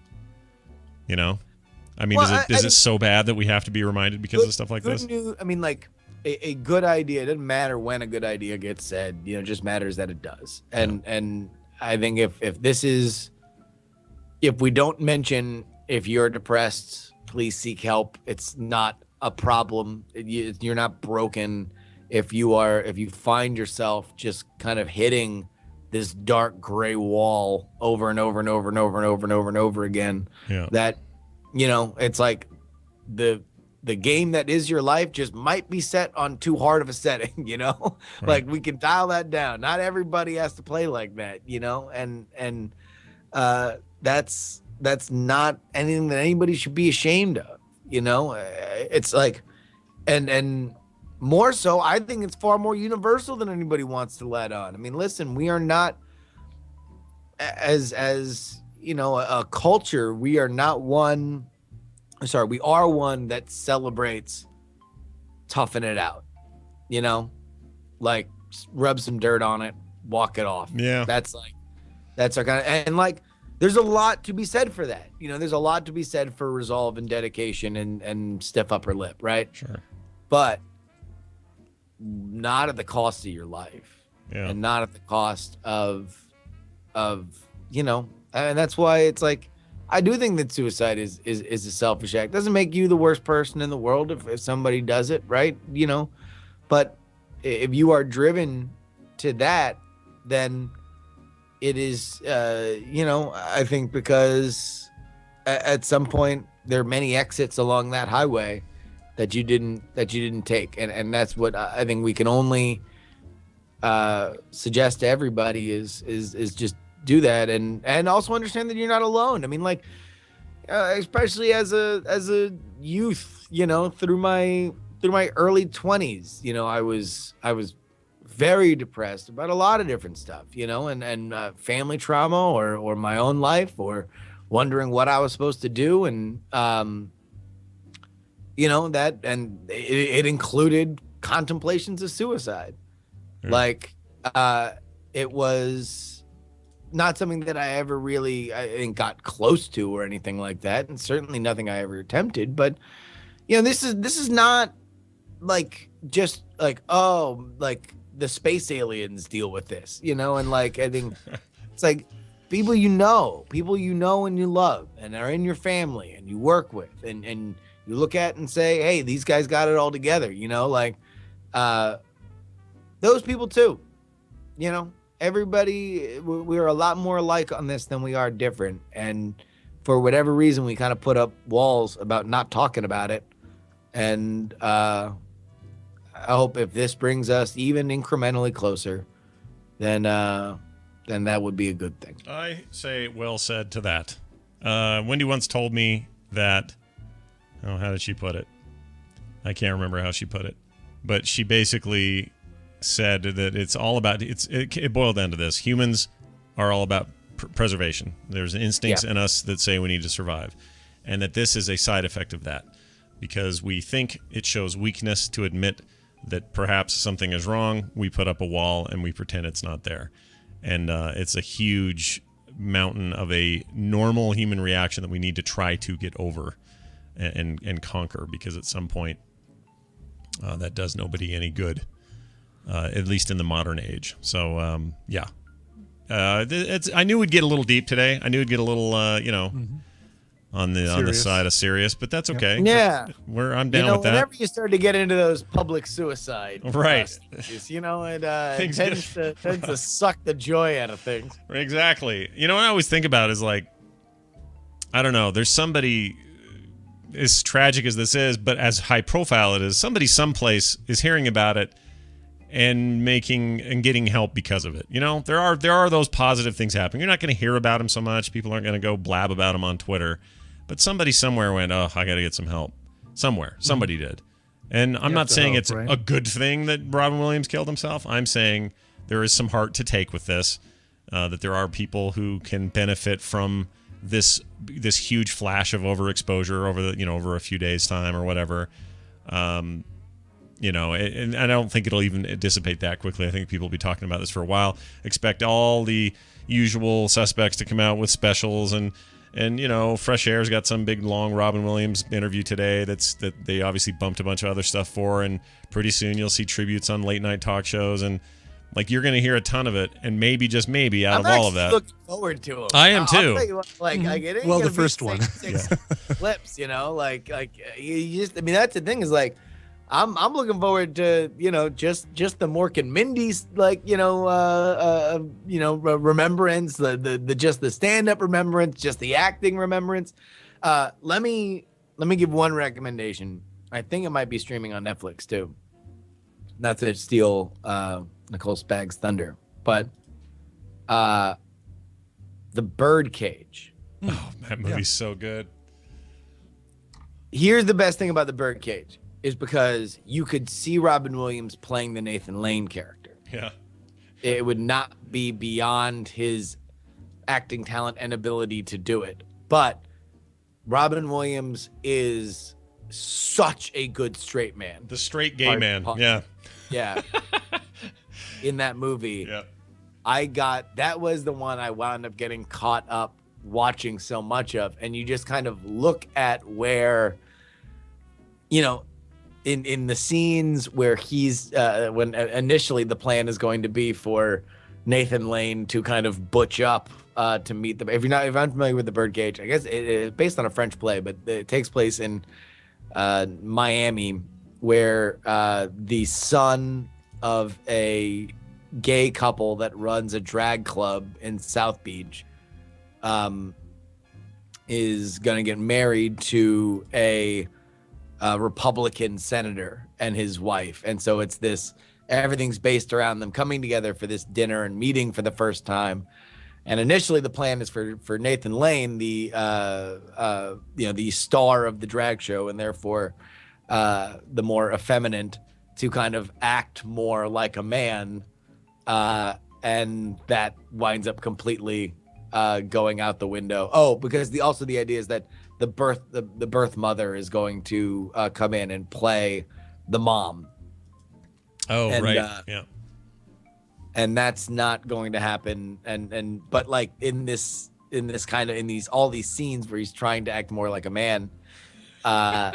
I mean, well, is it so bad that we have to be reminded because of stuff like this? Like a good idea, it doesn't matter when a good idea gets said, it just matters that it does. And I think if we don't mention, if you're depressed, please seek help. It's not a problem. You're not broken. If you find yourself just kind of hitting this dark gray wall over and over and over and over and over and over and over again, that, it's like the game that is your life just might be set on too hard of a setting, Right. Like we can dial that down. Not everybody has to play like that, and that's not anything that anybody should be ashamed of, It's like, and more so, I think it's far more universal than anybody wants to let on. I mean, listen, we are not as a culture, we are not one. We are one that celebrates toughing it out, like rub some dirt on it, walk it off. Yeah. That's our kind of, and like, there's a lot to be said for that. There's a lot to be said for resolve and dedication and stiff upper lip, right? Sure. But not at the cost of your life, and not at the cost of, and that's why it's like, I do think that suicide is a selfish act. Doesn't make you the worst person in the world if somebody does it, right? But if you are driven to that, then it is, I think because at some point there are many exits along that highway that you didn't take, and that's what I think we can only suggest to everybody is just do that, and also understand that you're not alone. I mean, like, especially as a youth, through my early 20s, I was very depressed about a lot of different stuff, and family trauma or my own life, or wondering what I was supposed to do, and that, and it included contemplations of suicide. Like, it was not something that I ever really, I think, got close to or anything like that, and certainly nothing I ever attempted. But this is not like just like, oh, like the space aliens deal with this, and like, I think it's like people and you love and are in your family and you work with and you look at and say, hey, these guys got it all together, like those people too, everybody, we're a lot more alike on this than we are different. And for whatever reason, we kind of put up walls about not talking about it. And I hope if this brings us even incrementally closer, then that would be a good thing. I say well said to that. Wendy once told me that Oh, how did she put it? I can't remember how she put it, but she basically said that it's all about it boiled down to this: humans are all about preservation. There's instincts in us that say we need to survive, and that this is a side effect of that, because we think it shows weakness to admit that perhaps something is wrong. We put up a wall and we pretend it's not there, and it's a huge mountain of a normal human reaction that we need to try to get over and conquer, because at some point that does nobody any good, at least in the modern age. So I knew we'd get a little deep today. I knew we'd get a little on the side of serious, but that's okay. Yeah, I'm down with that. Whenever you start to get into those public suicide, right? It tends to suck the joy out of things. Exactly. What I always think about is, like, I don't know. There's somebody, as tragic as this is, but as high profile it is, somebody someplace is hearing about it and getting help because of it. There are those positive things happening. You're not going to hear about them so much. People aren't going to go blab about them on Twitter. But somebody somewhere went, oh, I got to get some help. Somewhere. Somebody did. And I'm not saying it's a good thing that Robin Williams killed himself. I'm saying there is some heart to take with this, that there are people who can benefit from this huge flash of overexposure over a few days' time or whatever. And I don't think it'll even dissipate that quickly. I think people will be talking about this for a while. Expect all the usual suspects to come out with specials, and Fresh Air's got some big long Robin Williams interview today that they obviously bumped a bunch of other stuff for, and pretty soon you'll see tributes on late night talk shows, and like you're going to hear a ton of it, and maybe just maybe out of all of that. I'm looking forward to them. I am too. I'll tell you what, I get it. Well, the first one, six clips, like you just. I mean, that's the thing is like. I'm looking forward to just the Mork and Mindy's remembrance, the just the stand up remembrance, just the acting remembrance. Let me give one recommendation. I think it might be streaming on Netflix too. Not to steal Nicole Spag's thunder, but The Birdcage. Oh, that movie's so good. Here's the best thing about The Birdcage. Is because you could see Robin Williams playing the Nathan Lane character. Yeah. It would not be beyond his acting talent and ability to do it. But Robin Williams is such a good straight man. The straight gay man. Yeah. Yeah. In that movie. Yeah. That was the one I wound up getting caught up watching so much of. And you just kind of look at where, in the scenes where he's when initially the plan is going to be for Nathan Lane to kind of butch up to meet them. If I'm familiar with The Birdcage, I guess it's based on a French play, but it takes place in Miami, where the son of a gay couple that runs a drag club in South Beach is going to get married to a Republican senator and his wife. And so it's everything's based around them coming together for this dinner and meeting for the first time. And initially the plan is for Nathan Lane, the star of the drag show, and therefore the more effeminate, to kind of act more like a man. And that winds up completely going out the window. Oh, because the idea is that the birth mother is going to come in and play the mom. Oh, and, right. Yeah. And that's not going to happen. But like in all these scenes where he's trying to act more like a man. I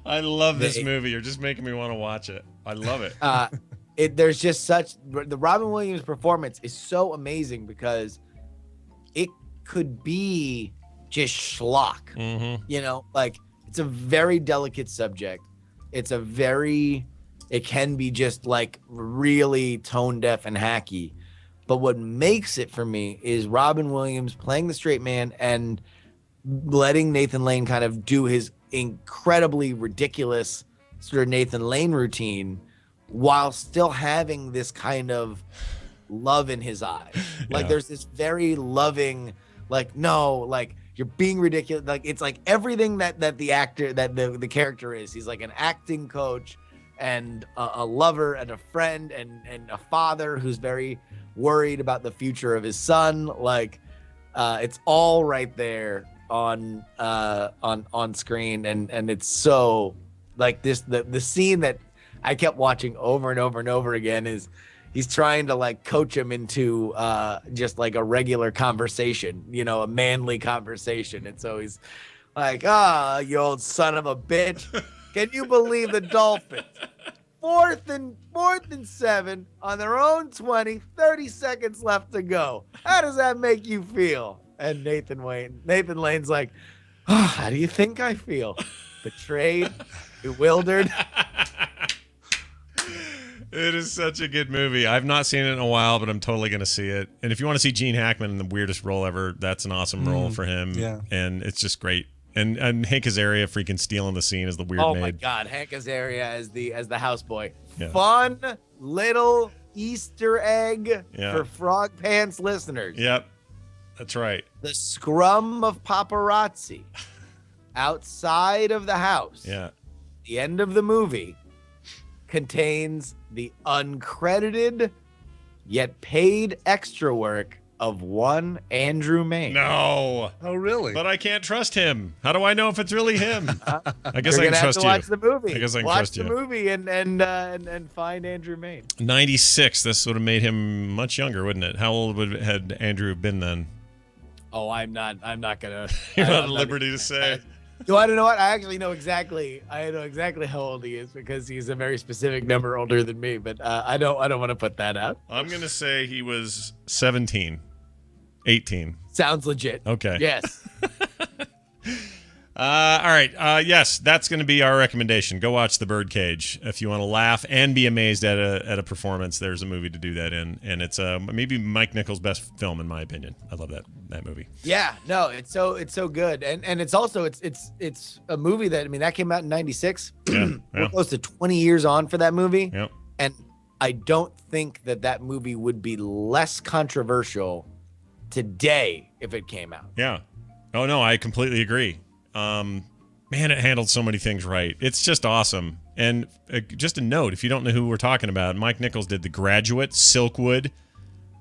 love this movie. You're just making me want to watch it. I love it. There's just the Robin Williams performance is so amazing because it could be just schlock. Mm-hmm. Like it's a very delicate subject. It can be just like really tone deaf and hacky. But what makes it for me is Robin Williams playing the straight man and letting Nathan Lane kind of do his incredibly ridiculous sort of Nathan Lane routine while still having this kind of love in his eyes. Like there's this very loving, Like, no, like you're being ridiculous. Like it's like everything that the actor, that the character is. He's like an acting coach and a lover and a friend and a father who's very worried about the future of his son. Like it's all right there on screen, and it's so like this. The scene that I kept watching over and over and over again is he's trying to like coach him into just like a regular conversation, a manly conversation. And so he's like, you old son of a bitch. Can you believe the Dolphins? Fourth and 7 on their own 20, 30 seconds left to go. How does that make you feel? And Nathan Lane's like, how do you think I feel? Betrayed, bewildered. It is such a good movie. I've not seen it in a while, but I'm totally going to see it. And if you want to see Gene Hackman in the weirdest role ever, that's an awesome role for him. Yeah. And it's just great. And Hank Azaria freaking stealing the scene as the weird maid. Oh my God, Hank Azaria as the houseboy. Yeah. Fun little Easter egg Yeah. for Frog Pants listeners. Yep. That's right. The scrum of paparazzi outside of the house. Yeah. The end of the movie contains the uncredited yet paid extra work of one Andrew Main. No. Oh, really? But I can't trust him. How do I know if it's really him? I guess You're I can gonna have trust to you. watch the movie. I guess I can watch trust the you. movie and find Andrew Main. 96. This would have made him much younger, wouldn't it? How old had Andrew been then? Oh, I'm not gonna. You're I'm not at liberty to say. You want to know what? I actually know exactly. I know exactly how old he is because he's a very specific number older than me. But I don't want to put that out. I'm gonna say he was 17, 18. Sounds legit. Okay. Yes. All right. Yes, that's going to be our recommendation. Go watch The Birdcage if you want to laugh and be amazed at a performance. There's a movie to do that in, and it's maybe Mike Nichols' best film in my opinion. I love that movie. Yeah. No, it's so good, and it's also it's a movie that that came out in '96. Yeah. We're close to 20 years on for that movie. Yep. And I don't think that movie would be less controversial today if it came out. Yeah. Oh no, I completely agree. Man, it handled so many things right. It's just awesome. And just a note, if you don't know who we're talking about, Mike Nichols did The Graduate, Silkwood,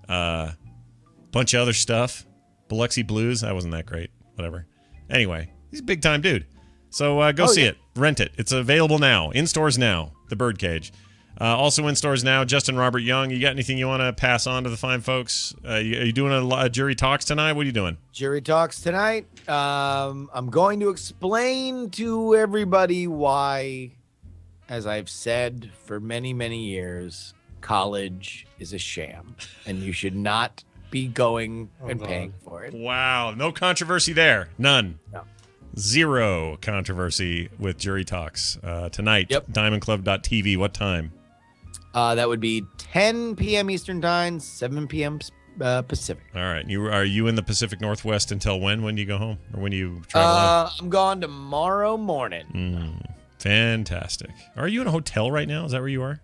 bunch of other stuff. Biloxi Blues, that wasn't that great. Whatever. Anyway, he's a big time dude. So go see it. Rent it. It's available now. In stores now. The Birdcage. Also in stores now, Justin Robert Young. You got anything you want to pass on to the fine folks? Are you doing a jury talks tonight? What are you doing? Jury talks tonight. I'm going to explain to everybody why, as I've said for many, many years, college is a sham, and you should not be going and paying for it. Wow. No controversy there. None. No. Zero controversy with jury talks tonight. Yep. DiamondClub.tv. What time? That would be 10 p.m. Eastern Time, 7 p.m. Pacific. All right. Are you in the Pacific Northwest until when? When do you go home? Or when do you travel out? I'm gone tomorrow morning. Fantastic. Are you in a hotel right now? Is that where you are?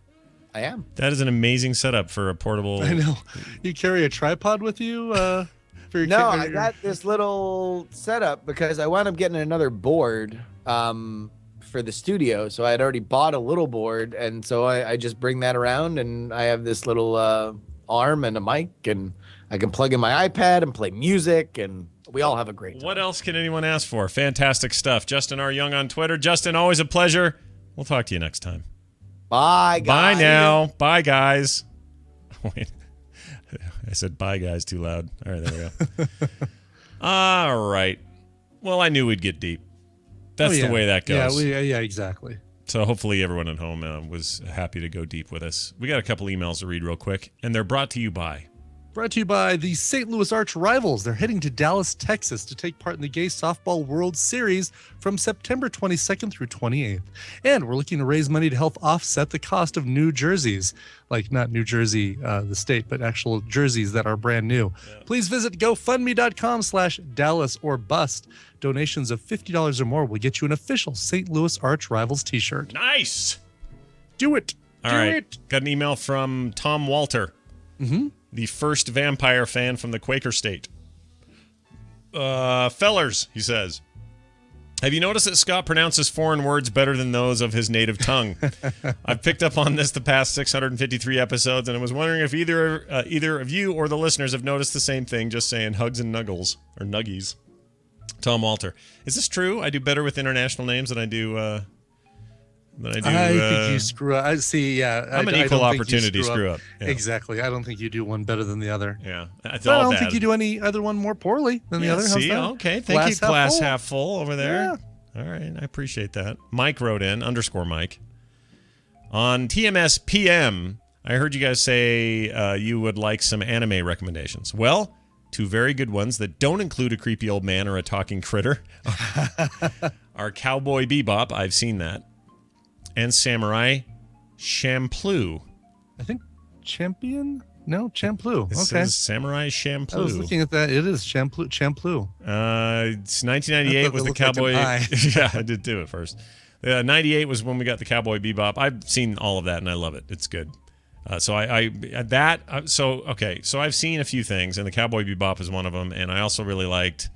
I am. That is an amazing setup for a portable... I know. You carry a tripod with you for your No, I got this little setup because I wound up getting another board for the studio. So I had already bought a little board, and so I just bring that around, and I have this little arm and a mic, and I can plug in my iPad and play music, and we all have a great time. What else can anyone ask for? Fantastic stuff. Justin R. Young on Twitter. Justin, always a pleasure. We'll talk to you next time. Bye, guys. Bye now. Bye, guys. Wait. I said bye, guys, too loud. All right, there we go. All right. Well, I knew we'd get deep. That's the way that goes. Yeah, exactly. So hopefully everyone at home was happy to go deep with us. We got a couple emails to read real quick, and they're brought to you by... Brought to you by the St. Louis Arch Rivals. They're heading to Dallas, Texas to take part in the Gay Softball World Series from September 22nd through 28th. And we're looking to raise money to help offset the cost of new jerseys. Like not New Jersey, the state, but actual jerseys that are brand new. Yeah. Please visit GoFundMe.com/Dallas or Bust. Donations of $50 or more will get you an official St. Louis Arch Rivals t-shirt. Nice. Do it. All right. Got an email from Tom Walter. Mm-hmm. The first vampire fan from the Quaker State. Fellers, he says. Have you noticed that Scott pronounces foreign words better than those of his native tongue? I've picked up on this the past 653 episodes, and I was wondering if either of you or the listeners have noticed the same thing, just saying hugs and nuggles, or nuggies. Tom Walter. Is this true? I do better with international names than I do... I think you screw up. I see. Yeah, I'm an equal opportunity screw up. Yeah. Exactly. I don't think you do one better than the other. Yeah, but I don't think you do any other one more poorly than the other. See, okay. Thank you, Glass half full over there. Yeah. All right, I appreciate that. Mike wrote in _Mike on TMS PM. I heard you guys say you would like some anime recommendations. Well, 2 very good ones that don't include a creepy old man or a talking critter are Cowboy Bebop. I've seen that. And Samurai Champloo. I think Champion? No, Champloo. It says Samurai Champloo. I was looking at that. It is Champloo. It's 1998 was the Cowboy. Like yeah, I did too at first. 98 was when we got the Cowboy Bebop. I've seen all of that and I love it. It's good. So I've seen a few things and the Cowboy Bebop is one of them. And I also really liked.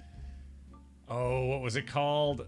Oh, what was it called?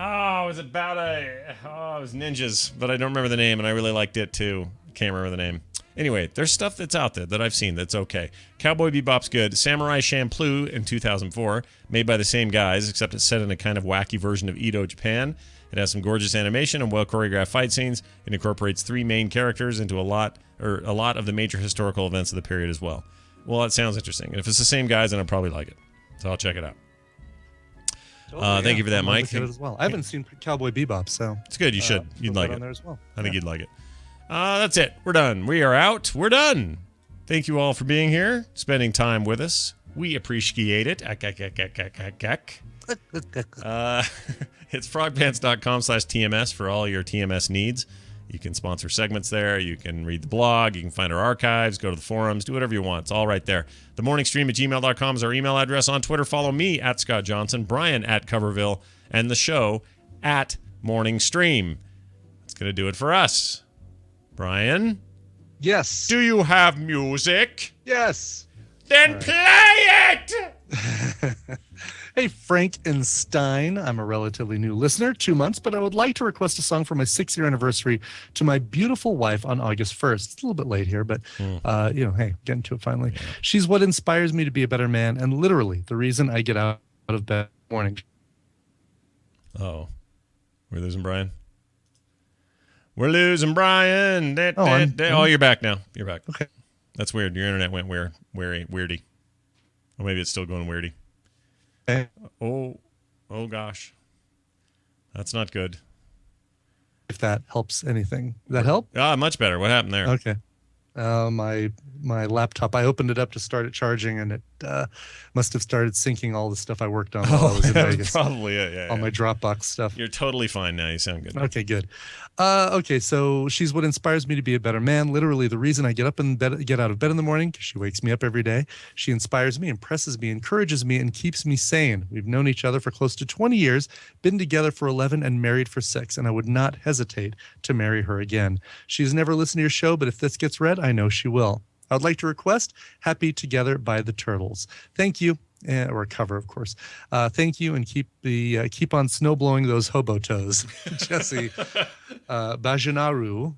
Oh, it was about it was ninjas, but I don't remember the name, and I really liked it too. Can't remember the name. Anyway, there's stuff that's out there that I've seen that's okay. Cowboy Bebop's good. Samurai Champloo in 2004, made by the same guys, except it's set in a kind of wacky version of Edo, Japan. It has some gorgeous animation and well-choreographed fight scenes. It incorporates 3 main characters into a lot of the major historical events of the period as well. Well, that sounds interesting. And if it's the same guys, then I'll probably like it. So I'll check it out. Thank you for that, Mike. As well. I haven't seen Cowboy Bebop, so it's good. You should. You'd like it. On there as well. I think you'd like it. That's it. We're done. We are out. We're done. Thank you all for being here, spending time with us. We appreciate it. It's frogpants.com/TMS for all your TMS needs. You can sponsor segments there. You can read the blog. You can find our archives. Go to the forums. Do whatever you want. It's all right there. TheMorningStream@gmail.com is our email address. On Twitter, follow me at Scott Johnson, Brian at Coverville, and the show at Morning Stream. That's going to do it for us. Brian? Yes. Do you have music? Yes. Then play it! Hey, Frankenstein. I'm a relatively new listener, 2 months, but I would like to request a song for my 6-year anniversary to my beautiful wife on August 1st. It's a little bit late here, but, hey, getting to it finally. Yeah. She's what inspires me to be a better man and literally the reason I get out of bed in the morning. Oh, we're losing Brian? We're losing Brian. Oh, you're back now. You're back. Okay. That's weird. Your internet went weirdy. Or maybe it's still going weirdy. Oh gosh. That's not good. If that helps anything. Did that help? Much better. What happened there? Okay. My laptop, I opened it up to start it charging, and it must have started syncing all the stuff I worked on while I was in Vegas. Probably it, yeah. All my Dropbox stuff. You're totally fine now. You sound good. Okay, good. Okay, so she's what inspires me to be a better man. Literally the reason I get out of bed in the morning, because she wakes me up every day. She inspires me, impresses me, encourages me, and keeps me sane. We've known each other for close to 20 years, been together for 11, and married for 6, and I would not hesitate to marry her again. She's never listened to your show, but if this gets read, I know she will. I would like to request Happy Together by the Turtles. Thank you. Or a cover, of course. Thank you, and keep on snowblowing those hobo toes. Jesse Bajanaru.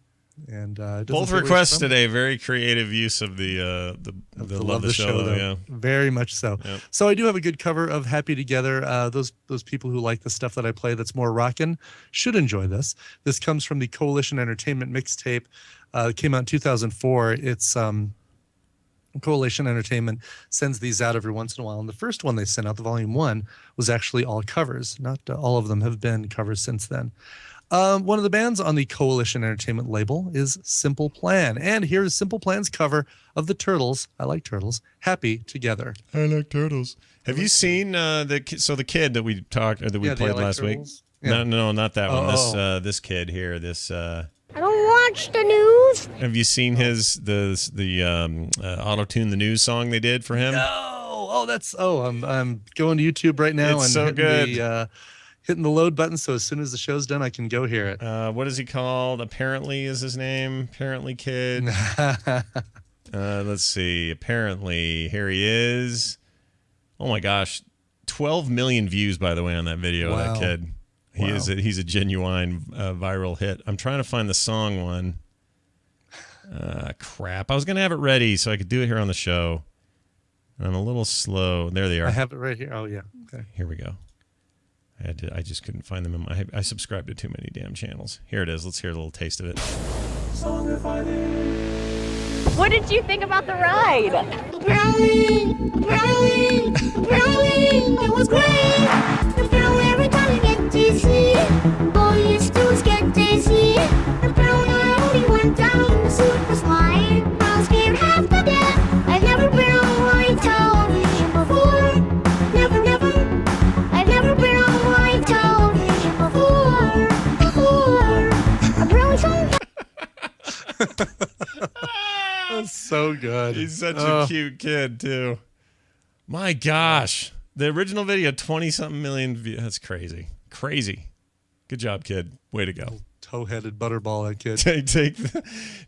And both requests today, very creative use of the love the show though, yeah. Very much so. Yep. So I do have a good cover of Happy Together. Those people who like the stuff that I play that's more rockin' should enjoy this. This comes from the Coalition Entertainment mixtape. It came out in 2004. It's Coalition Entertainment sends these out every once in a while. And the first one they sent out, the volume 1, was actually all covers. Not all of them have been covers since then. One of the bands on the Coalition Entertainment label is Simple Plan. And here's Simple Plan's cover of the Turtles. I like Turtles. Happy Together. I like Turtles. Have you seen the kid that we played last week? Yeah. No, not that one. This kid here, I don't watch the news. Have you seen the auto-tune the news song they did for him? No. I'm going to YouTube right now. It's so good. Hitting the load button, so as soon as the show's done, I can go hear it. What is he called? Apparently is his name. Apparently Kid. Let's see. Apparently, here he is. Oh my gosh, 12 million views, by the way, on that video. Wow. That kid, he's a genuine viral hit. I'm trying to find the song one. Crap, I was gonna have it ready so I could do it here on the show. I'm a little slow. There they are. I have it right here. Oh yeah. Okay. Here we go. I just couldn't find them. I subscribed to too many damn channels. Here it is. Let's hear a little taste of it. What did you think about the ride? Browning, it was great. The brown every time you get dizzy. All you used to do is get dizzy. The brown only went down, the suit was mine. I was scared half to death. I've never been on white television before. Never. I've never been on white television before. A brown song. That's so good. He's such a cute kid, too. My gosh. The original video, 20-something million views. That's crazy. Crazy. Good job, kid. Way to go. Toe-headed butterball, that kid.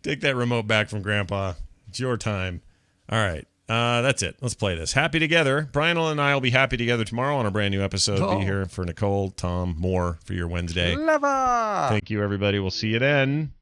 Take that remote back from Grandpa. It's your time. All right. That's it. Let's play this. Happy Together. Brian and I will be happy together tomorrow on a brand new episode. Oh. Be here for Nicole, Tom, more for your Wednesday. Clever. Thank you, everybody. We'll see you then.